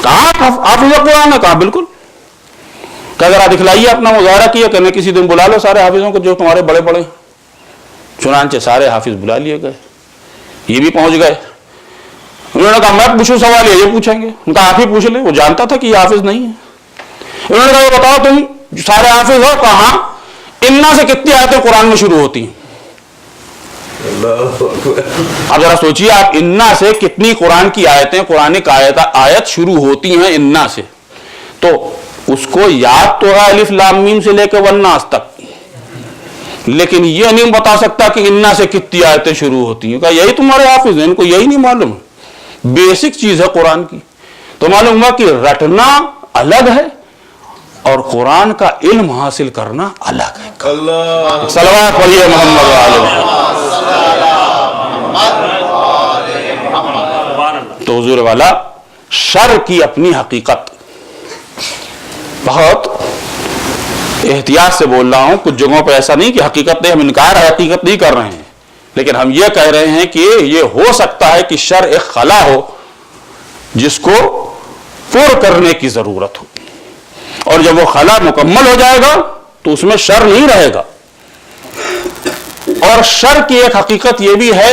کہاں حافظ قرآن ہے؟ کہا بالکل۔ کہ ذرا دکھلائیے اپنا مظاہرہ کیا، کہ کسی دن بلا لو سارے حافظوں کو جو تمہارے بڑے بڑے ہیں۔ چنانچہ سارے حافظ بلا لیے گئے، یہ بھی پہنچ گئے۔ انہوں نے کہا میں پوچھوں سوال، یہ پوچھیں گے؟ ان کا آپ ہی پوچھ لیں، وہ جانتا تھا کہ یہ حافظ نہیں ہے۔ انہوں نے کہا یہ بتاؤ تم سارے حافظ ہو، کہاں انا سے کتنی آیتیں قرآن میں شروع ہوتی ہیں؟ اب ذرا سوچیے آپ، انا سے کتنی قرآن کی آیتیں، قرآن کی آیت شروع ہوتی ہیں انا سے، تو اس کو یاد تو ہے الف لام میم سے لے کے والناس تک، لیکن یہ نہیں بتا سکتا کہ انا سے کتنی آیتیں شروع ہوتی ہیں۔ کہا یہی تمہارے حافظ ہیں، ان کو یہی نہیں معلوم، بیسک چیز ہے قرآن کی۔ تو معلوم ہوا کہ رٹنا الگ ہے اور قرآن کا علم حاصل کرنا الگ ہے۔ صلوات پڑھیے محمد علیہ۔ تو حضور والا شر کی اپنی حقیقت، بہت احتیاط سے بول رہا ہوں، کچھ جگہوں پہ ایسا نہیں کہ حقیقت نہیں، ہم انکار حقیقت نہیں کر رہے ہیں، لیکن ہم یہ کہہ رہے ہیں کہ یہ ہو سکتا ہے کہ شر ایک خلا ہو جس کو پر کرنے کی ضرورت ہو، اور جب وہ خلا مکمل ہو جائے گا تو اس میں شر نہیں رہے گا۔ اور شر کی ایک حقیقت یہ بھی ہے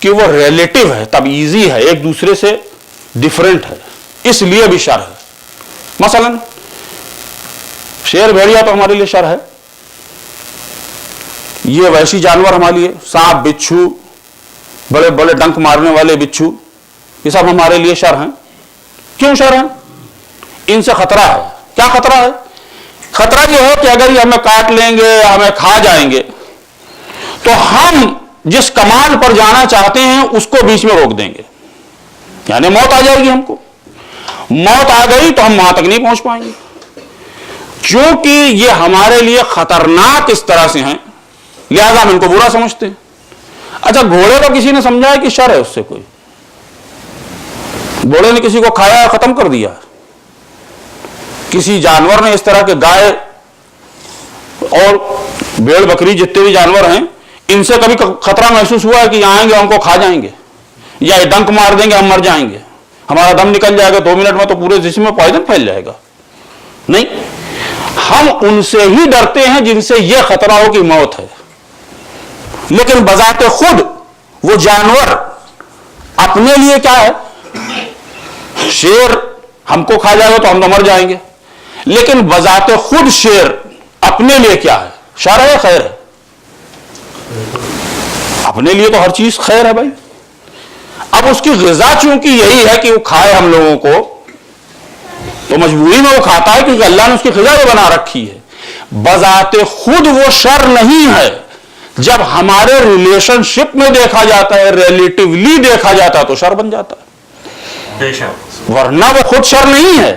کہ وہ ریلیٹو ہے، تبعیضی ہے، ایک دوسرے سے ڈیفرنٹ ہے، اس لیے بھی شر ہے۔ مثلا شیر بھیڑیا تو ہمارے لیے شر ہے، یہ وحشی جانور ہمارے لیے، سانپ بچھو، بڑے بڑے ڈنک مارنے والے بچھو، یہ سب ہمارے لیے شر ہیں۔ کیوں شر ہیں؟ ان سے خطرہ ہے۔ کیا خطرہ ہے؟ خطرہ یہ ہے کہ اگر یہ ہمیں کاٹ لیں گے، ہمیں کھا جائیں گے، تو ہم جس کمال پر جانا چاہتے ہیں اس کو بیچ میں روک دیں گے، یعنی موت آ جائے گی ہم کو۔ موت آ گئی تو ہم وہاں تک نہیں پہنچ پائیں گے، چونکہ یہ ہمارے لیے خطرناک اس طرح سے ہیں، لہذا ہم ان کو برا سمجھتے ہیں۔ اچھا گھوڑے کو کسی نے سمجھا ہے کہ شر ہے اس سے کوئی؟ گھوڑے نے کسی کو کھایا، ختم کر دیا؟ کسی جانور نے اس طرح کے گائے اور بھیڑ بکری جتنے بھی جانور ہیں، ان سے کبھی خطرہ محسوس ہوا ہے کہ آئیں گے ہم کو کھا جائیں گے، یا ڈنک مار دیں گے ہم مر جائیں گے، ہمارا دم نکل جائے گا 2 منٹ میں تو پورے جسم میں پوائزن پھیل جائے گا؟ نہیں، ہم ان سے ہی ڈرتے ہیں جن سے یہ خطرہ ہو کہ موت ہے۔ لیکن بذات خود وہ جانور اپنے لیے کیا ہے؟ شیر ہم کو کھا جائے گا تو ہم تو مر جائیں گے، لیکن بذات خود شیر اپنے لیے کیا ہے؟ شر ہے، خیر ہے؟ اپنے لیے تو ہر چیز خیر ہے بھائی۔ اب اس کی غذا چونکہ یہی ہے کہ وہ کھائے ہم لوگوں کو، تو مجبوری میں وہ کھاتا ہے کیونکہ اللہ نے اس کی غذا یہ بنا رکھی ہے۔ بذات خود وہ شر نہیں ہے، جب ہمارے ریلیشن شپ میں دیکھا جاتا ہے، ریلیٹیولی دیکھا جاتا ہے تو شر بن جاتا ہے، ورنہ وہ خود شر نہیں ہے۔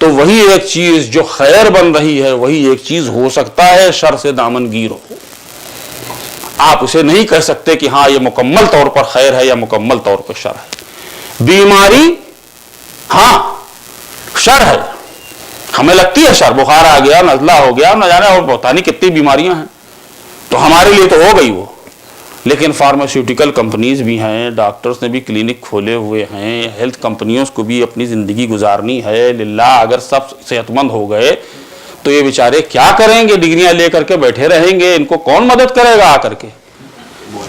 تو وہی ایک چیز جو خیر بن رہی ہے وہی ایک چیز ہو سکتا ہے شر سے دامن گیر ہو. آپ اسے نہیں کہہ سکتے کہ ہاں یہ مکمل طور پر خیر ہے یا مکمل طور پر شر ہے. بیماری ہاں شر ہے، ہمیں لگتی ہے شر، بخار آ گیا، نزلہ ہو گیا، نہ جانے اور پتہ نہیں کتنی بیماریاں ہیں، تو ہمارے لیے تو ہو گئی وہ. لیکن فارماسیوٹیکل کمپنیز بھی ہیں، ڈاکٹرز نے بھی کلینک کھولے ہوئے ہیں، ہیلتھ کمپنیوں کو بھی اپنی زندگی گزارنی ہے. للہ اگر سب صحت مند ہو گئے تو یہ بیچارے کیا کریں گے؟ ڈگریاں لے کر کے بیٹھے رہیں گے، ان کو کون مدد کرے گا آ کر کے؟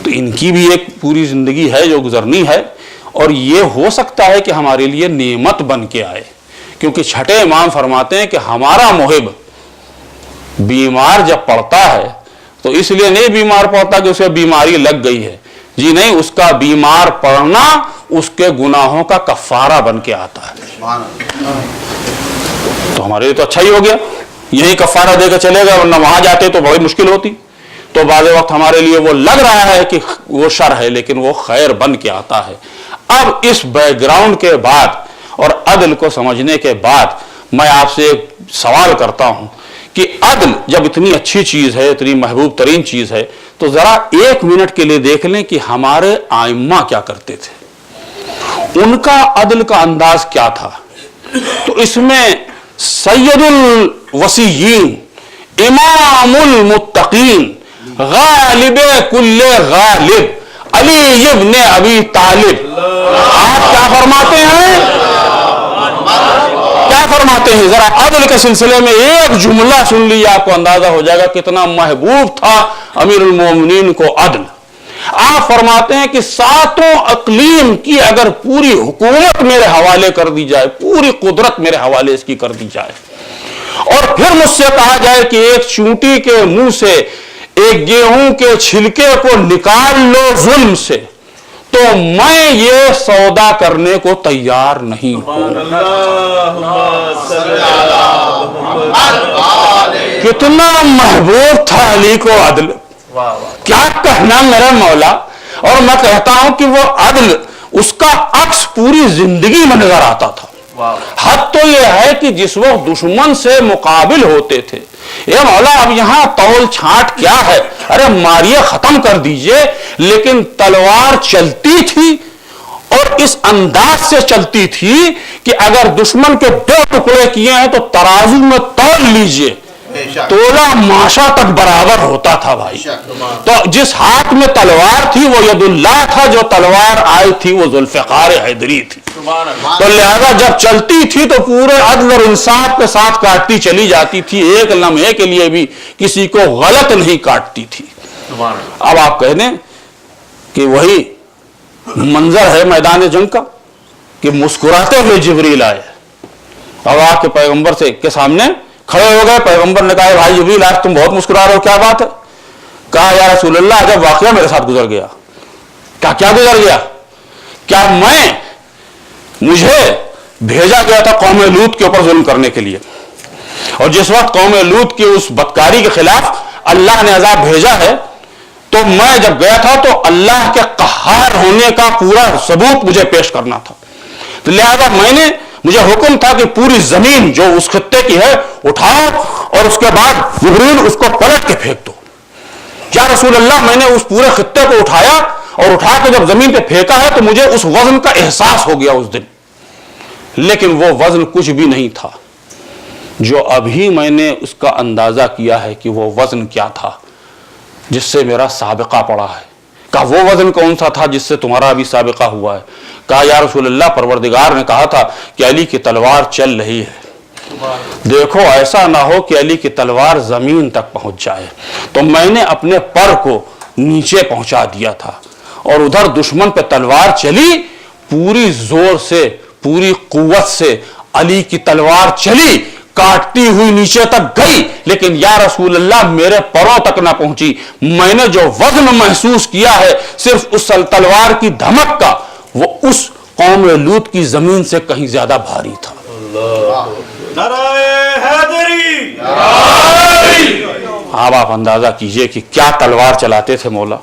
تو ان کی بھی ایک پوری زندگی ہے جو گزرنی ہے، اور یہ ہو سکتا ہے کہ ہمارے لیے نعمت بن کے آئے. کیونکہ چھٹے امام فرماتے ہیں کہ ہمارا محب بیمار جب پڑتا ہے تو اس لیے نہیں بیمار پڑتا کہ اسے بیماری لگ گئی ہے، جی نہیں، اس کا بیمار پڑنا اس کے گناہوں کا کفارہ بن کے آتا ہے. تو ہمارے لیے تو اچھا ہی ہو گیا، یہی کفارہ دے کے چلے گا، ورنہ وہاں جاتے تو بڑی مشکل ہوتی. تو بعض وقت ہمارے لیے وہ لگ رہا ہے کہ وہ شر ہے لیکن وہ خیر بن کے آتا ہے. اب اس بیک گراؤنڈ کے بعد اور عدل کو سمجھنے کے بعد میں آپ سے ایک سوال کرتا ہوں کہ عدل جب اتنی اچھی چیز ہے، اتنی محبوب ترین چیز ہے، تو ذرا ایک منٹ کے لیے دیکھ لیں کہ ہمارے ائمہ کیا کرتے تھے، ان کا عدل کا انداز کیا تھا. تو اس میں سید الوصیین، امام المتقین، غالب کل غالب، علی ابن ابی طالب، آپ کیا فرماتے ہیں؟ کیا فرماتے ہیں؟ ذرا عدل کے سلسلے میں ایک جملہ سن لیا، آپ کو اندازہ ہو جائے گا کتنا محبوب تھا امیر المومنین کو عدل. آپ فرماتے ہیں کہ ساتوں اقلیم کی اگر پوری حکومت میرے حوالے کر دی جائے، پوری قدرت میرے حوالے اس کی کر دی جائے، اور پھر مجھ سے کہا جائے کہ ایک چونٹی کے منہ سے ایک گیہوں کے چھلکے کو نکال لو ظلم سے، تو میں یہ سودا کرنے کو تیار نہیں ہوں. کتنا محبوب تھا علی کو عدل، کیا کہنا میرا مولا. اور میں کہتا ہوں کہ وہ عدل، اس کا عکس پوری زندگی میں نظر آتا تھا. حد تو یہ ہے کہ جس وقت دشمن سے مقابل ہوتے تھے، اے مولا اب یہاں تول چھانٹ کیا ہے، ارے ماریے ختم کر دیجئے، لیکن تلوار چلتی تھی اور اس انداز سے چلتی تھی کہ اگر دشمن کے 2 ٹکڑے کیے ہیں تو ترازو میں تول لیجئے، تولا ماشا تک برابر ہوتا تھا بھائی. تو جس ہاتھ میں تلوار تھی وہ ید اللہ تھا، جو تلوار آئی تھی وہ ذوالفقار حیدری تھی. تو لہذا جب چلتی تھی تو پورے عدل اور انصاف کے ساتھ کاٹتی چلی جاتی تھی، ایک لمحے کے لیے بھی کسی کو غلط نہیں کاٹتی تھی. اب آپ کہہ دیں کہ وہی منظر ہے میدان جنگ کا کہ مسکراتے ہوئے جبریل آئے اور آ کے پیغمبر کے سامنے کھڑے ہو گئے. پیغمبر نے کہا بھائی جبریل آج تم بہت مسکرا رہے ہو، کیا بات ہے؟ کہا یا رسول اللہ جب واقعہ میرے ساتھ گزر گیا. کیا گزر گیا؟ کیا مجھے بھیجا گیا تھا قوم لوط کے اوپر ظلم کرنے کے لیے، اور جس وقت قوم لوط کی اس بدکاری کے خلاف اللہ نے عذاب بھیجا ہے، تو میں جب گیا تھا تو اللہ کے قہار ہونے کا پورا ثبوت مجھے پیش کرنا تھا. تو لہذا مجھے حکم تھا کہ پوری زمین جو اس خطے کی ہے اٹھاؤ اور اس کے بعد جبریل اس کو پلٹ کے پھینک دو. یا رسول اللہ میں نے اس پورے خطے کو اٹھایا اور اٹھا کے جب زمین پہ پھینکا ہے تو مجھے اس وزن کا احساس ہو گیا اس دن، لیکن وہ وزن کچھ بھی نہیں تھا جو ابھی میں نے اس کا اندازہ کیا ہے کہ وہ وزن کیا تھا جس سے میرا سابقہ پڑا ہے. کہا وہ وزن کون سا تھا جس سے تمہارا ابھی سابقہ ہوا ہے؟ کہا یا رسول اللہ پروردگار نے کہا تھا کہ علی کی تلوار چل رہی ہے، دیکھو ایسا نہ ہو کہ علی کی تلوار زمین تک پہنچ جائے. تو میں نے اپنے پر کو نیچے پہنچا دیا تھا اور ادھر دشمن پہ تلوار چلی، پوری زور سے پوری قوت سے علی کی تلوار چلی، کاٹتی ہوئی نیچے تک گئی، لیکن یا رسول اللہ میرے پروں تک نہ پہنچی. میں نے جو وزن محسوس کیا ہے صرف اس تلوار کی دھمک کا، وہ اس قوم لوط کی زمین سے کہیں زیادہ بھاری تھا. اب آپ اندازہ کیجئے کہ کیا تلوار چلاتے تھے مولا.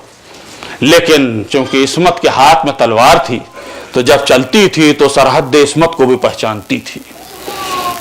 لیکن چونکہ عصمت کے ہاتھ میں تلوار تھی تو جب چلتی تھی تو سرحد عصمت کو بھی پہچانتی تھی.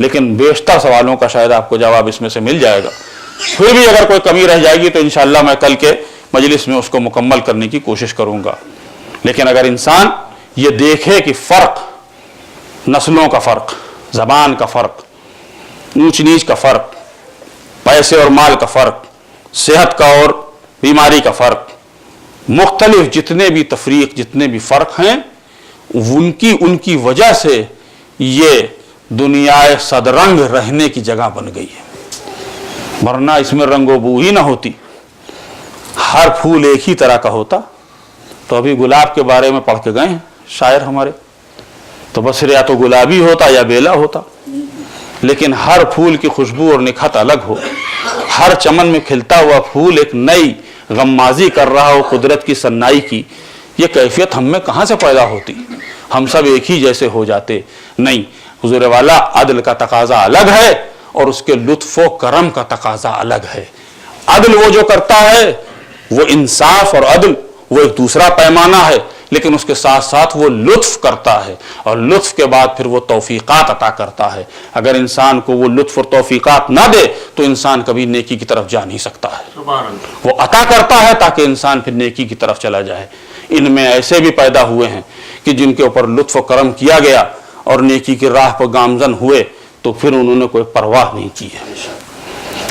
لیکن بیشتر سوالوں کا شاید آپ کو جواب اس میں سے مل جائے گا. پھر بھی اگر کوئی کمی رہ جائے گی تو انشاءاللہ میں کل کے مجلس میں اس کو مکمل کرنے کی کوشش کروں گا. لیکن اگر انسان یہ دیکھے کہ فرق، نسلوں کا فرق، زبان کا فرق، اونچ نیچ کا فرق، پیسے اور مال کا فرق، صحت کا اور بیماری کا فرق، مختلف جتنے بھی تفریق، جتنے بھی فرق ہیں، ان کی وجہ سے یہ دنیا صدرنگ رہنے کی جگہ بن گئی ہے. ورنہ اس میں رنگ و بو ہی نہ ہوتی، ہر پھول ایک ہی طرح کا ہوتا. تو ابھی گلاب کے بارے میں پڑھ کے گئے ہیں شاعر ہمارے، تو بس یا تو گلابی ہوتا یا بیلا ہوتا. لیکن ہر پھول کی خوشبو اور نکھت الگ ہو، ہر چمن میں کھلتا ہوا پھول ایک نئی غمازی کر رہا ہو قدرت کی سنائی کی، یہ کیفیت ہم میں کہاں سے پیدا ہوتی؟ ہم سب ایک ہی جیسے ہو جاتے. نہیں، حضور والا عدل کا تقاضا الگ ہے اور اس کے لطف و کرم کا تقاضا الگ ہے. عدل وہ جو کرتا ہے وہ انصاف اور عدل وہ ایک دوسرا پیمانہ ہے، لیکن اس کے ساتھ ساتھ وہ لطف کرتا ہے اور لطف کے بعد پھر وہ توفیقات عطا کرتا ہے. اگر انسان کو وہ لطف اور توفیقات نہ دے تو انسان کبھی نیکی کی طرف جا نہیں سکتا ہے. وہ عطا کرتا ہے تاکہ انسان پھر نیکی کی طرف چلا جائے. ان میں ایسے بھی پیدا ہوئے ہیں کہ جن کے اوپر لطف و کرم کیا گیا اور نیکی کی راہ پر گامزن ہوئے تو پھر انہوں نے کوئی پرواہ نہیں کی ہے.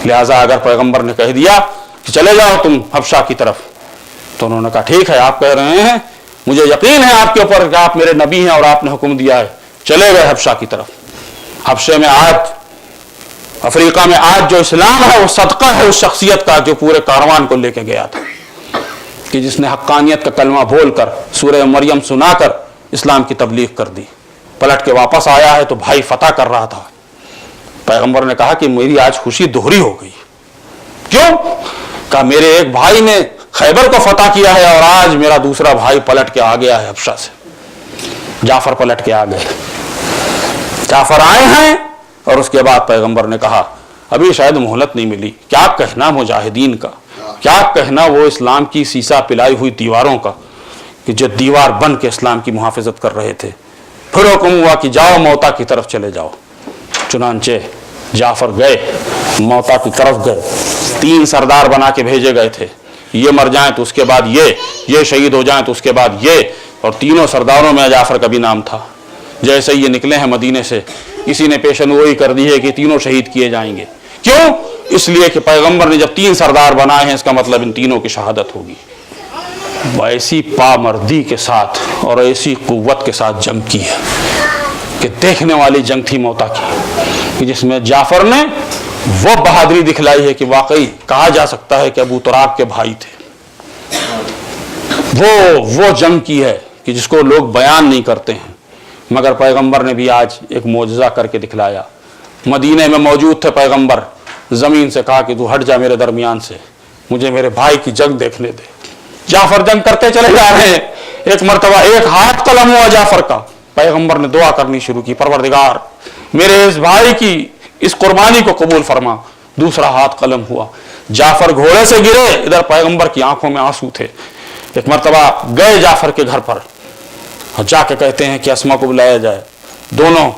لہٰذا اگر پیغمبر نے کہہ دیا کہ چلے جاؤ تم حبشہ کی طرف، تو انہوں نے کہا ٹھیک ہے، آپ کہہ رہے ہیں، مجھے یقین ہے آپ کے اوپر کہ آپ میرے نبی ہیں اور آپ نے حکم دیا ہے. چلے گئے حبشہ کی طرف. حبشے میں آج، افریقہ میں آج جو اسلام ہے وہ صدقہ ہے اس شخصیت کا جو پورے کاروان کو لے کے گیا تھا، کہ جس نے حقانیت کا کلمہ بول کر سورہ مریم سنا کر اسلام کی تبلیغ کر دی. پلٹ کے واپس آیا ہے تو بھائی فتح کر رہا تھا. پیغمبر نے کہا کہ میری آج خوشی دوہری ہو گئی. کیوں؟ کہا میرے ایک بھائی نے خیبر کو فتح کیا ہے اور آج میرا دوسرا بھائی پلٹ کے آ گیا ہے حبشہ سے. جعفر پلٹ کے آ گئے. جعفر آئے ہیں اور اس کے بعد پیغمبر نے کہا ابھی شاید مہلت نہیں ملی. کیا کہنا مجاہدین کا، کیا کہنا وہ اسلام کی سیسا پلائی ہوئی دیواروں کا کہ جو دیوار بن کے اسلام کی محافظت کر رہے تھے. پھر حکم ہوا کہ جاؤ موتا کی طرف چلے جاؤ. چنانچہ جعفر گئے، موتا کی طرف گئے. 3 سردار بنا کے بھیجے گئے تھے، یہ مر جائیں تو اس کے بعد یہ شہید ہو جائیں تو اس کے بعد یہ. اور تینوں سرداروں میں جعفر کا بھی نام تھا. جیسے یہ نکلے ہیں مدینے سے، کسی نے پیشن گوئی کر دی ہے کہ تینوں شہید کیے جائیں گے. کیوں؟ اس لیے کہ پیغمبر نے جب 3 سردار بنائے ہیں اس کا مطلب ان تینوں کی شہادت ہوگی. ایسی پامردی کے ساتھ اور ایسی قوت کے ساتھ جنگ کی ہے کہ دیکھنے والی جنگ تھی موتا کی، کہ جس میں جعفر نے وہ بہادری دکھلائی ہے کہ واقعی کہا جا سکتا ہے کہ ابو تراب کے بھائی تھے. وہ جنگ کی ہے کہ جس کو لوگ بیان نہیں کرتے ہیں، مگر پیغمبر نے بھی آج ایک معجزہ کر کے دکھلایا. مدینے میں موجود تھے پیغمبر، زمین سے کہا کہ تو ہٹ جا میرے درمیان سے، مجھے میرے بھائی کی جنگ دیکھنے دے. جعفر جنگ کرتے چلے جا رہے ہیں. ایک مرتبہ ایک ہاتھ قلم ہوا جعفر کا. پیغمبر نے دعا کرنی شروع کی، پروردگار میرے اس بھائی کی اس قربانی کو قبول فرما. دوسرا ہاتھ قلم ہوا. جعفر گھوڑے سے گرے، ادھر پیغمبر کی آنکھوں میں آنسو تھے. ایک مرتبہ گئے جعفر کے گھر پر اور جا کے کہتے ہیں کہ اسما کو بلایا جائے. دونوں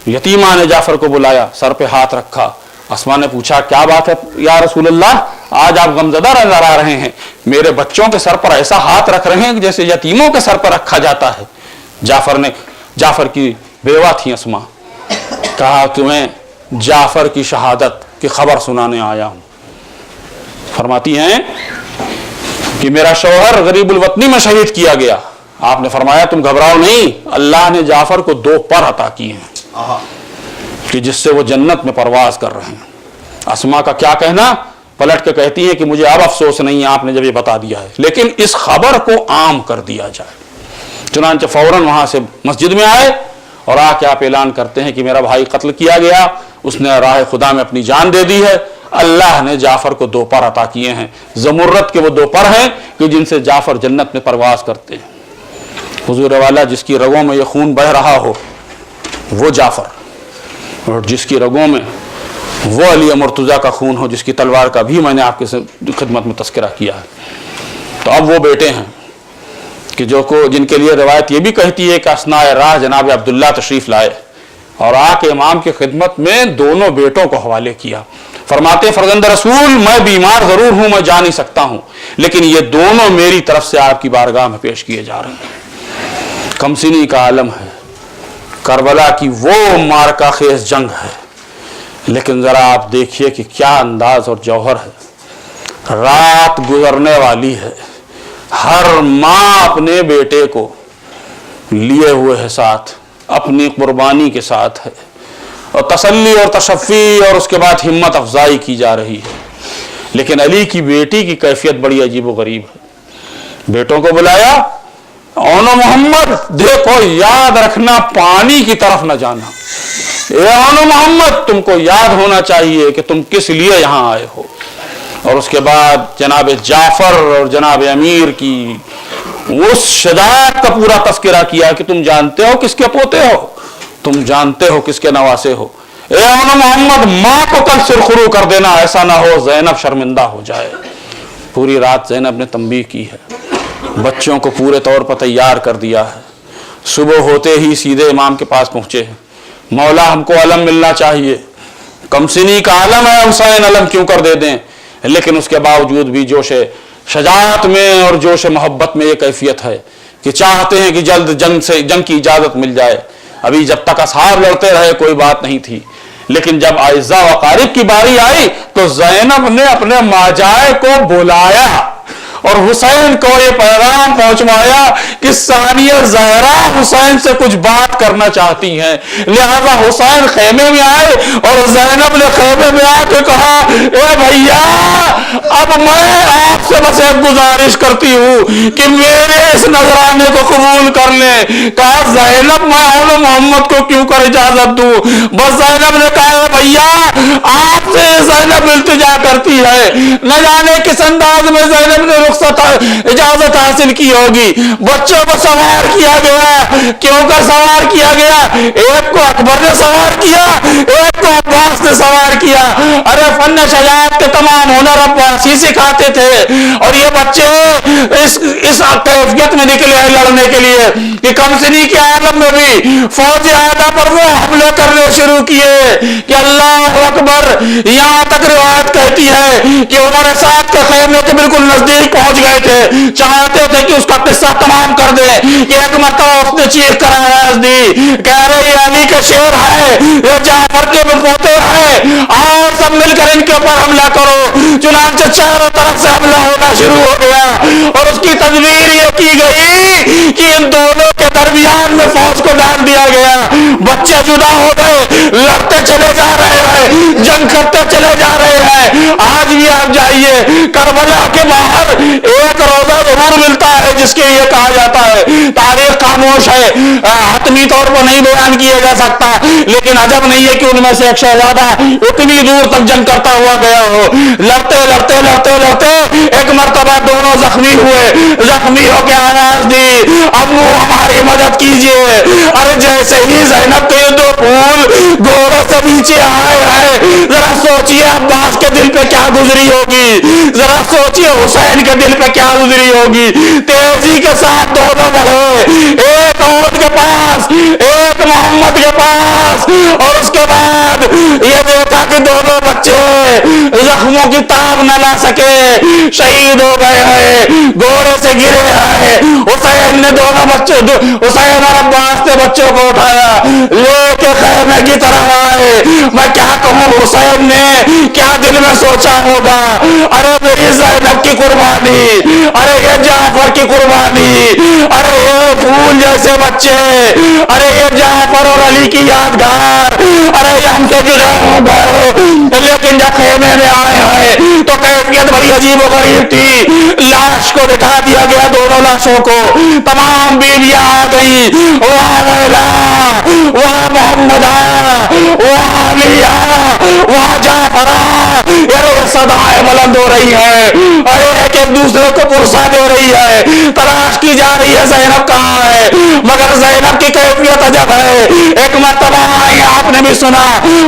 یتیمہ نے جعفر کو بلایا، سر پہ ہاتھ رکھا. اسما نے پوچھا کیا بات ہے یا رسول اللہ، آج آپ غمزدہ نظر آ رہے ہیں، میرے بچوں کے سر پر ایسا ہاتھ رکھ رہے ہیں جیسے یتیموں کے سر پر رکھا جاتا ہے. جعفر کی بیوہ تھی اسما. کہا تمہیں جعفر کی شہادت کی خبر سنانے آیا ہوں. فرماتی ہیں کہ میرا شوہر غریب الوطنی میں شہید کیا گیا. آپ نے فرمایا تم گھبراؤ نہیں، اللہ نے جعفر کو 2 پر عطا کیے ہیں کہ جس سے وہ جنت میں پرواز کر رہے ہیں. اسما کا کیا کہنا، پلٹ کے کہتی ہیں کہ مجھے اب افسوس نہیں ہے آپ نے جب یہ بتا دیا ہے، لیکن اس خبر کو عام کر دیا جائے. چنانچہ فوراً وہاں سے مسجد میں آئے اور آ کے آپ اعلان کرتے ہیں کہ میرا بھائی قتل کیا گیا، اس نے راہ خدا میں اپنی جان دے دی ہے. اللہ نے جعفر کو 2 پر عطا کیے ہیں. زمرد کے وہ 2 پر ہیں کہ جن سے جعفر جنت میں پرواز کرتے ہیں. حضور والا جس کی رگوں میں یہ خون بہ رہا ہو وہ جعفر، اور جس کی رگوں میں وہ علی مرتضیٰ کا خون ہو جس کی تلوار کا بھی میں نے آپ کی خدمت میں تذکرہ کیا ہے. تو اب وہ بیٹے ہیں کہ جن کے لیے روایت یہ بھی کہتی ہے کہ اثناء راہ جناب عبداللہ تشریف لائے اور آ کے امام کی خدمت میں دونوں بیٹوں کو حوالے کیا. فرماتے فرزند رسول میں بیمار ضرور ہوں, میں جا نہیں سکتا ہوں, لیکن یہ دونوں میری طرف سے آپ کی بارگاہ میں پیش کیے جا رہے ہیں. کمسنی کا عالم ہے, کربلا کی وہ مارکہ خیز جنگ ہے, لیکن ذرا آپ دیکھیے کہ کیا انداز اور جوہر ہے. رات گزرنے والی ہے, ہر ماں اپنے بیٹے کو لیے ہوئے ہے ساتھ, اپنی قربانی کے ساتھ ہے, اور تسلی اور تشفی اور اس کے بعد ہمت افزائی کی جا رہی ہے. لیکن علی کی بیٹی کی کیفیت بڑی عجیب و غریب ہے. بیٹوں کو بلایا, اونو محمد دیکھو یاد رکھنا پانی کی طرف نہ جانا, اے اونو محمد تم کو یاد ہونا چاہیے کہ تم کس لیے یہاں آئے ہو. اور اس کے بعد جناب جعفر اور جناب امیر کی اس شجاعت کا پورا تذکرہ کیا کہ تم جانتے ہو کس کے پوتے ہو, تم جانتے ہو کس کے نواسے ہو. اے اونو محمد ماں کو کل سرخرو کر دینا, ایسا نہ ہو زینب شرمندہ ہو جائے. پوری رات زینب نے تنبیہ کی ہے, بچوں کو پورے طور پر تیار کر دیا ہے. صبح ہوتے ہی سیدھے امام کے پاس پہنچے ہیں, مولا ہم کو علم ملنا چاہیے. کمسنی کا علم ہے, حسین علم کیوں کر دے دیں. لیکن اس کے باوجود بھی جوش شجاعت میں اور جوش محبت میں یہ کیفیت ہے کہ چاہتے ہیں کہ جلد جنگ کی اجازت مل جائے. ابھی جب تک اصحاب لڑتے رہے کوئی بات نہیں تھی, لیکن جب اعزاء و اقارب کی باری آئی تو زینب نے اپنے ماجائے کو بلایا اور حسین کو یہ پیغام پہنچوایا کہ ثانیہ زہرا حسین سے کچھ بات کرنا چاہتی ہیں. لہذا حسین خیمے میں آئے اور زینب نے خیمے میں آ کے کہا, اے بھیا اب میں آپ سے بس ایک گزارش کرتی ہوں کہ میرے اس نذرانے کو قبول کر لیں. کہا زینب میں اونو محمد کو کیوں کر اجازت دوں. بس زینب نے کہا بھیا آپ سے زینب التجا کرتی ہے. نہ جانے کس انداز میں زینب نے اجازت حاصل کی ہوگی. بچوں کو سوار کیا گیا, کیوں کر سوار کیا گیا. ایک کو اکبر نے سوار کیا, ایک کو عباس نے سوار کیا. ارے فن شجاعت کے تمام ہنر عباسی سکھاتے تھے, اور یہ بچے اس کیفیت میں نکلے ہیں لڑنے کے لیے کہ کمسنی کے عالم میں بھی فوج اعلیٰ پر وہ حملے کرنے شروع کیے کہ اللہ اکبر. یہاں تک روایت کہتی ہے کہ عمر سعد کے خیمے کے بالکل نزدیک پہنچ گئے تھے, چاہتے تھے کہ اس کا قصہ تمام کر دے. کہ ایک مرتبہ اس نے چیخ کر آواز دی, کہہ رہے یہ علی کے شیر ہے, یہ جعفر کے پوتے ہیں, اور سب مل کر ان کے اوپر حملہ کرو. چنانچہ چاروں طرف سے حملہ ہونا شروع ہو گیا, اور اس کی تدبیر یہ کی گئی کہ ان دونوں کے درمیان میں فوج کو ڈال دیا گیا. بچے جدا ہو گئے, لڑتے چلے جا رہے ہیں, جنگ کرتے چلے جا رہے ہیں. آج بھی آپ جائیے کربلا کے باہر ایک روزہ ضرور ملتا ہے جس کے یہ کہا جاتا ہے, تاریخ خاموش ہے, حتمی طور پر نہیں بیان کیا جا سکتا, لیکن عجب نہیں ہے کہ ان میں سے ایک شہزادہ اتنی دور تک جنگ کرتا ہوا گیا ہو. لڑتے لڑتے لڑتے لڑتے ایک مرتبہ دونوں زخمی ہوئے, زخمی ہو کے آواز دی, ابو ہماری مدد کیجیے. ارے جیسے ہی زینب کے دو پھول گھوڑے سے نیچے آئے ہیں, ذرا سوچیے عباس کے دل پہ کیا گزری ہوگی, ذرا سوچیے حسین کے دل پہ کیا گزری ہوگی. تیزی کے ساتھ دونوں بڑھے, ایک عہد کے پاس, ایک محمد کے پاس, اور اس کے بعد یہ دیکھا کہ دونوں بچے زخموں کی تاب نہ لا سکے, شہید ہو گئے ہیں, گھوڑے سے گرے ہیں. حسین نے دونوں بچے, حسین اور عباس نے بچوں کو اٹھایا, لے کے خیمے کی طرف آئے. میں کیا کہوں حسین نے کیا دل میں سوچا ہوگا, ارے میری زینب کی قربانی, ارے یہ جعفر کی قربانی, ارے یہ پھول جیسے بچے, ارے یہ جعفر اور علی کی یادگار, ارے یہ ہم سے جدا ہو گئے. لیکن جب خیمے میں آئے ہیں تو کیفیت بڑی عجیب و غریب تھی. لاش کو بٹھا دیا گیا, دونوں لاشوں کو, تمام بیویاں آ گئی, وہاں لیلا, وہاں محمد آیا, وہاں علی آیا, وہاں جعفر آیا. صدائیں بلند ہو رہی ہیں, اور ایک ایک دوسرے کو پرسا دے رہی ہے, تلاش کی جا رہی ہے زینب کہاں ہے. مگر زینب کی کیفیت عجب ہے. ایک مرتبہ آئی, آپ نے بھی سنا,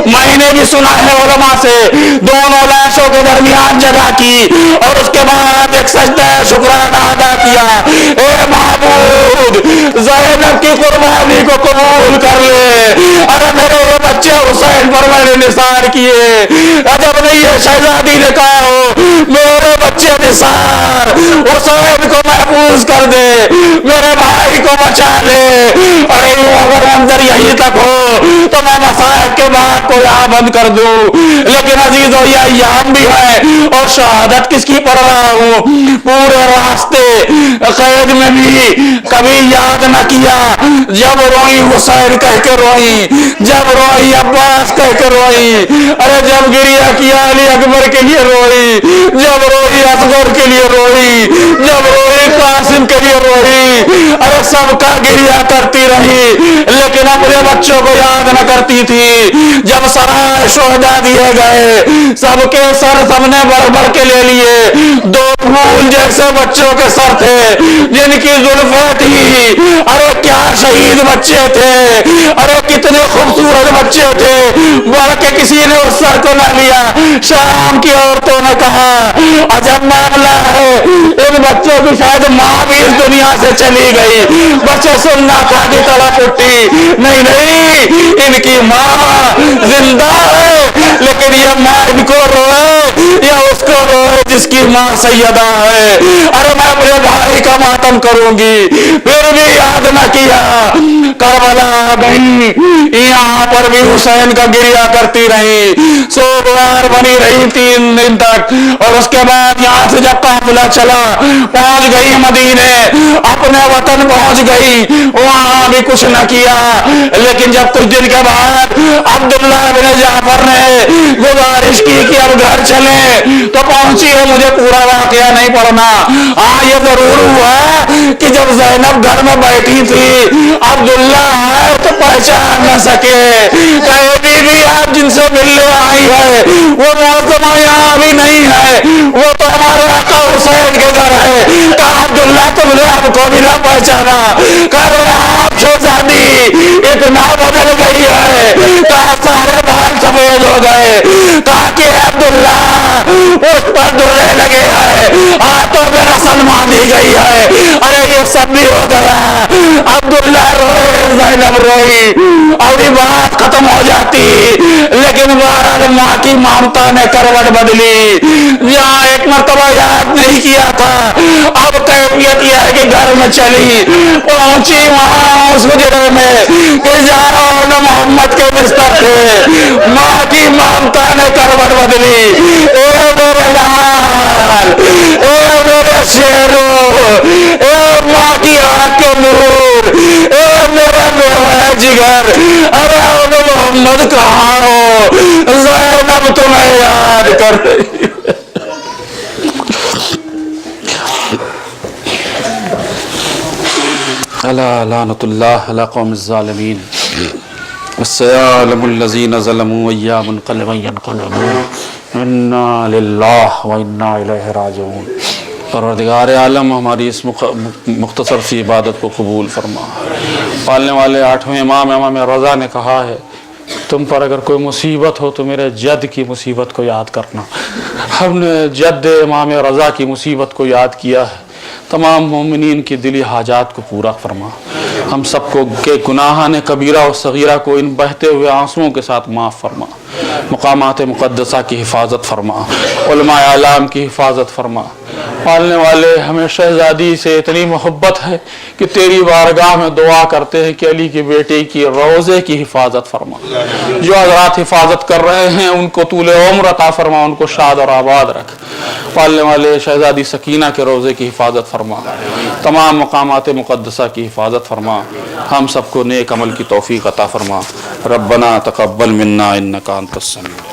میں نے بھی سنا ہے علماء سے, دونوں لاشوں کے درمیان جگہ کی, اور اس کے بعد ایک سجدہ شکرانہ ادا کیا, اے معبود زینب کی قربانی کو قبول کر لے. ارے میرے کیے، جب نہیں ہے شہزادی نے کہا ہو میرے بچے نثار حسین کو محفوظ کر دے، میرے بھائی کو بچا لے، اور اگر اندر یہی تک ہو تو میں مصائب کے بعد کو یہاں بند کر دوں، لیکن عزیزو یہ ایام بھی ہے اور شہادت کس کی پڑھ رہا ہوں، پورے راستے قید میں بھی کبھی یاد نہ کیا، جب روئی حسین کہہ کے روئی، جب روئی عباس کہہ کے روئی، ارے جب گریہ کیا علی اکبر کے لیے روئی، جب روئی اصغر کے لیے روئی، جب روئی قاسم کے لیے روئی، ارے سب کا گریہ کرتی رہی لیکن اپنے بچوں کو یاد نہ کرتی تھی۔ جب سرائے شہداء دیے گئے سب کے سر سب نے بھر بھر کے لے لیے، دو پھول جیسے بچوں کے سر تھے جن کی زلفیں تھی، ارے کیا شہید بچے تھے، ارے کتنے خوبصورت بچے تھے، بلکہ کسی نے اس سر کو نہ لیا۔ شام کی عورتوں نے کہا عجب معاملہ ہے، ان بچوں کی شاید ماں بھی اس دنیا سے چلی گئی، بچے سننا تھا کہ طرف اٹھی، نہیں نہیں ان کی ماں زندہ ہے، لیکن یہ ماں ان کو روئے یا اس کو روئے جس کی ماں سیدہ ہے۔ ارے میں اپنے بھائی کا ماتم کروں گی پھر بھی یاد نہ کیا، کربلا گئی یہاں پر بھی حسین کا گریہ کرتی رہی، سوگوار بنی رہی 3 دن تک، اور اس کے بعد یہاں سے جب قافلہ چلا پہنچ گئی مدینے، اپنے وطن پہنچ گئی، وہاں بھی کچھ نہ کیا، لیکن جب کچھ دن کے بعد عبداللہ بن جعفر نے گزارش کی کہ اب گھر چلیں تو پہنچی ہے، مجھے پورا واقعہ نہیں پڑھنا، ہاں یہ ضرور ہوا کہ جب زینب گھر میں بیٹھی تھی عبداللہ آئے تو پہچان نہ سکے، کہے بی بی آپ جن سے ملنے آئی ہے وہ موسمہ یہاں بھی نہیں ہے، وہ تو ہمارے آقا حسین کے گھر ہے۔ کہا عبداللہ تم نے ہم کو بھی نہ پہچانا، کہا آپ شہزادی اتنا بدل گئی ہے، کہا سارے بال سفید ہو گئے، کہا کہ عبداللہ اس پر درے لگے ہیں، ہاتھوں پہ رسل باندھی گئی ہے، ارے یہ سب بھی ہو گیا۔ عبداللہ روئے، زینب روئی، اور یہ بات ختم ہو جاتی، لیکن بہرحال ماں کی ممتا نے کروٹ بدلی، جہاں ایک مرتبہ یاد نہیں کیا تھا اب کیفیت یہ ہے کہ گھر میں چلی، پہنچی وہاں اس حجرے میں کہ جہاں محمد کے بستر تھے، ماں کی ممتا نے کروٹ بدلی، اے میرے لال، اے میرے شیرو، اے ماں کی آنکھ کے نور، اے میرا میرا جگر، ارے محمد کہاں ہو، زینب تمہیں یاد کر رہی۔ الا لعنت اللہ علی قوم الظالمین، وسيعلم الذين ظلموا أيام منقلبا ينقلبون، انا للہ و انا الیہ راجعون۔ پروردگار عالم ہماری اس مختصر سی عبادت کو قبول فرما۔ پالنے والے 8ویں امام رضا نے کہا ہے تم پر اگر کوئی مصیبت ہو تو میرے جد کی مصیبت کو یاد کرنا۔ ہم نے جد امام رضا کی مصیبت کو یاد کیا ہے، تمام مومنین کی دلی حاجات کو پورا فرما، ہم سب کو کے گناہان کبیرہ و صغیرہ کو ان بہتے ہوئے آنسوؤں کے ساتھ معاف فرما، مقامات مقدسہ کی حفاظت فرما، علماء اعلام کی حفاظت فرما۔ پالنے والے ہمیں شہزادی سے اتنی محبت ہے کہ تیری بارگاہ میں دعا کرتے ہیں کہ علی کی بیٹی کی روزے کی حفاظت فرما، جو حضرات حفاظت کر رہے ہیں ان کو طول عمر عطا فرما، ان کو شاد اور آباد رکھ۔ پالنے والے شہزادی سکینہ کے روزے کی حفاظت فرما، تمام مقامات مقدسہ کی حفاظت فرما، ہم سب کو نیک عمل کی توفیق عطا فرما۔ ربنا تقبل منا انک انت السمیع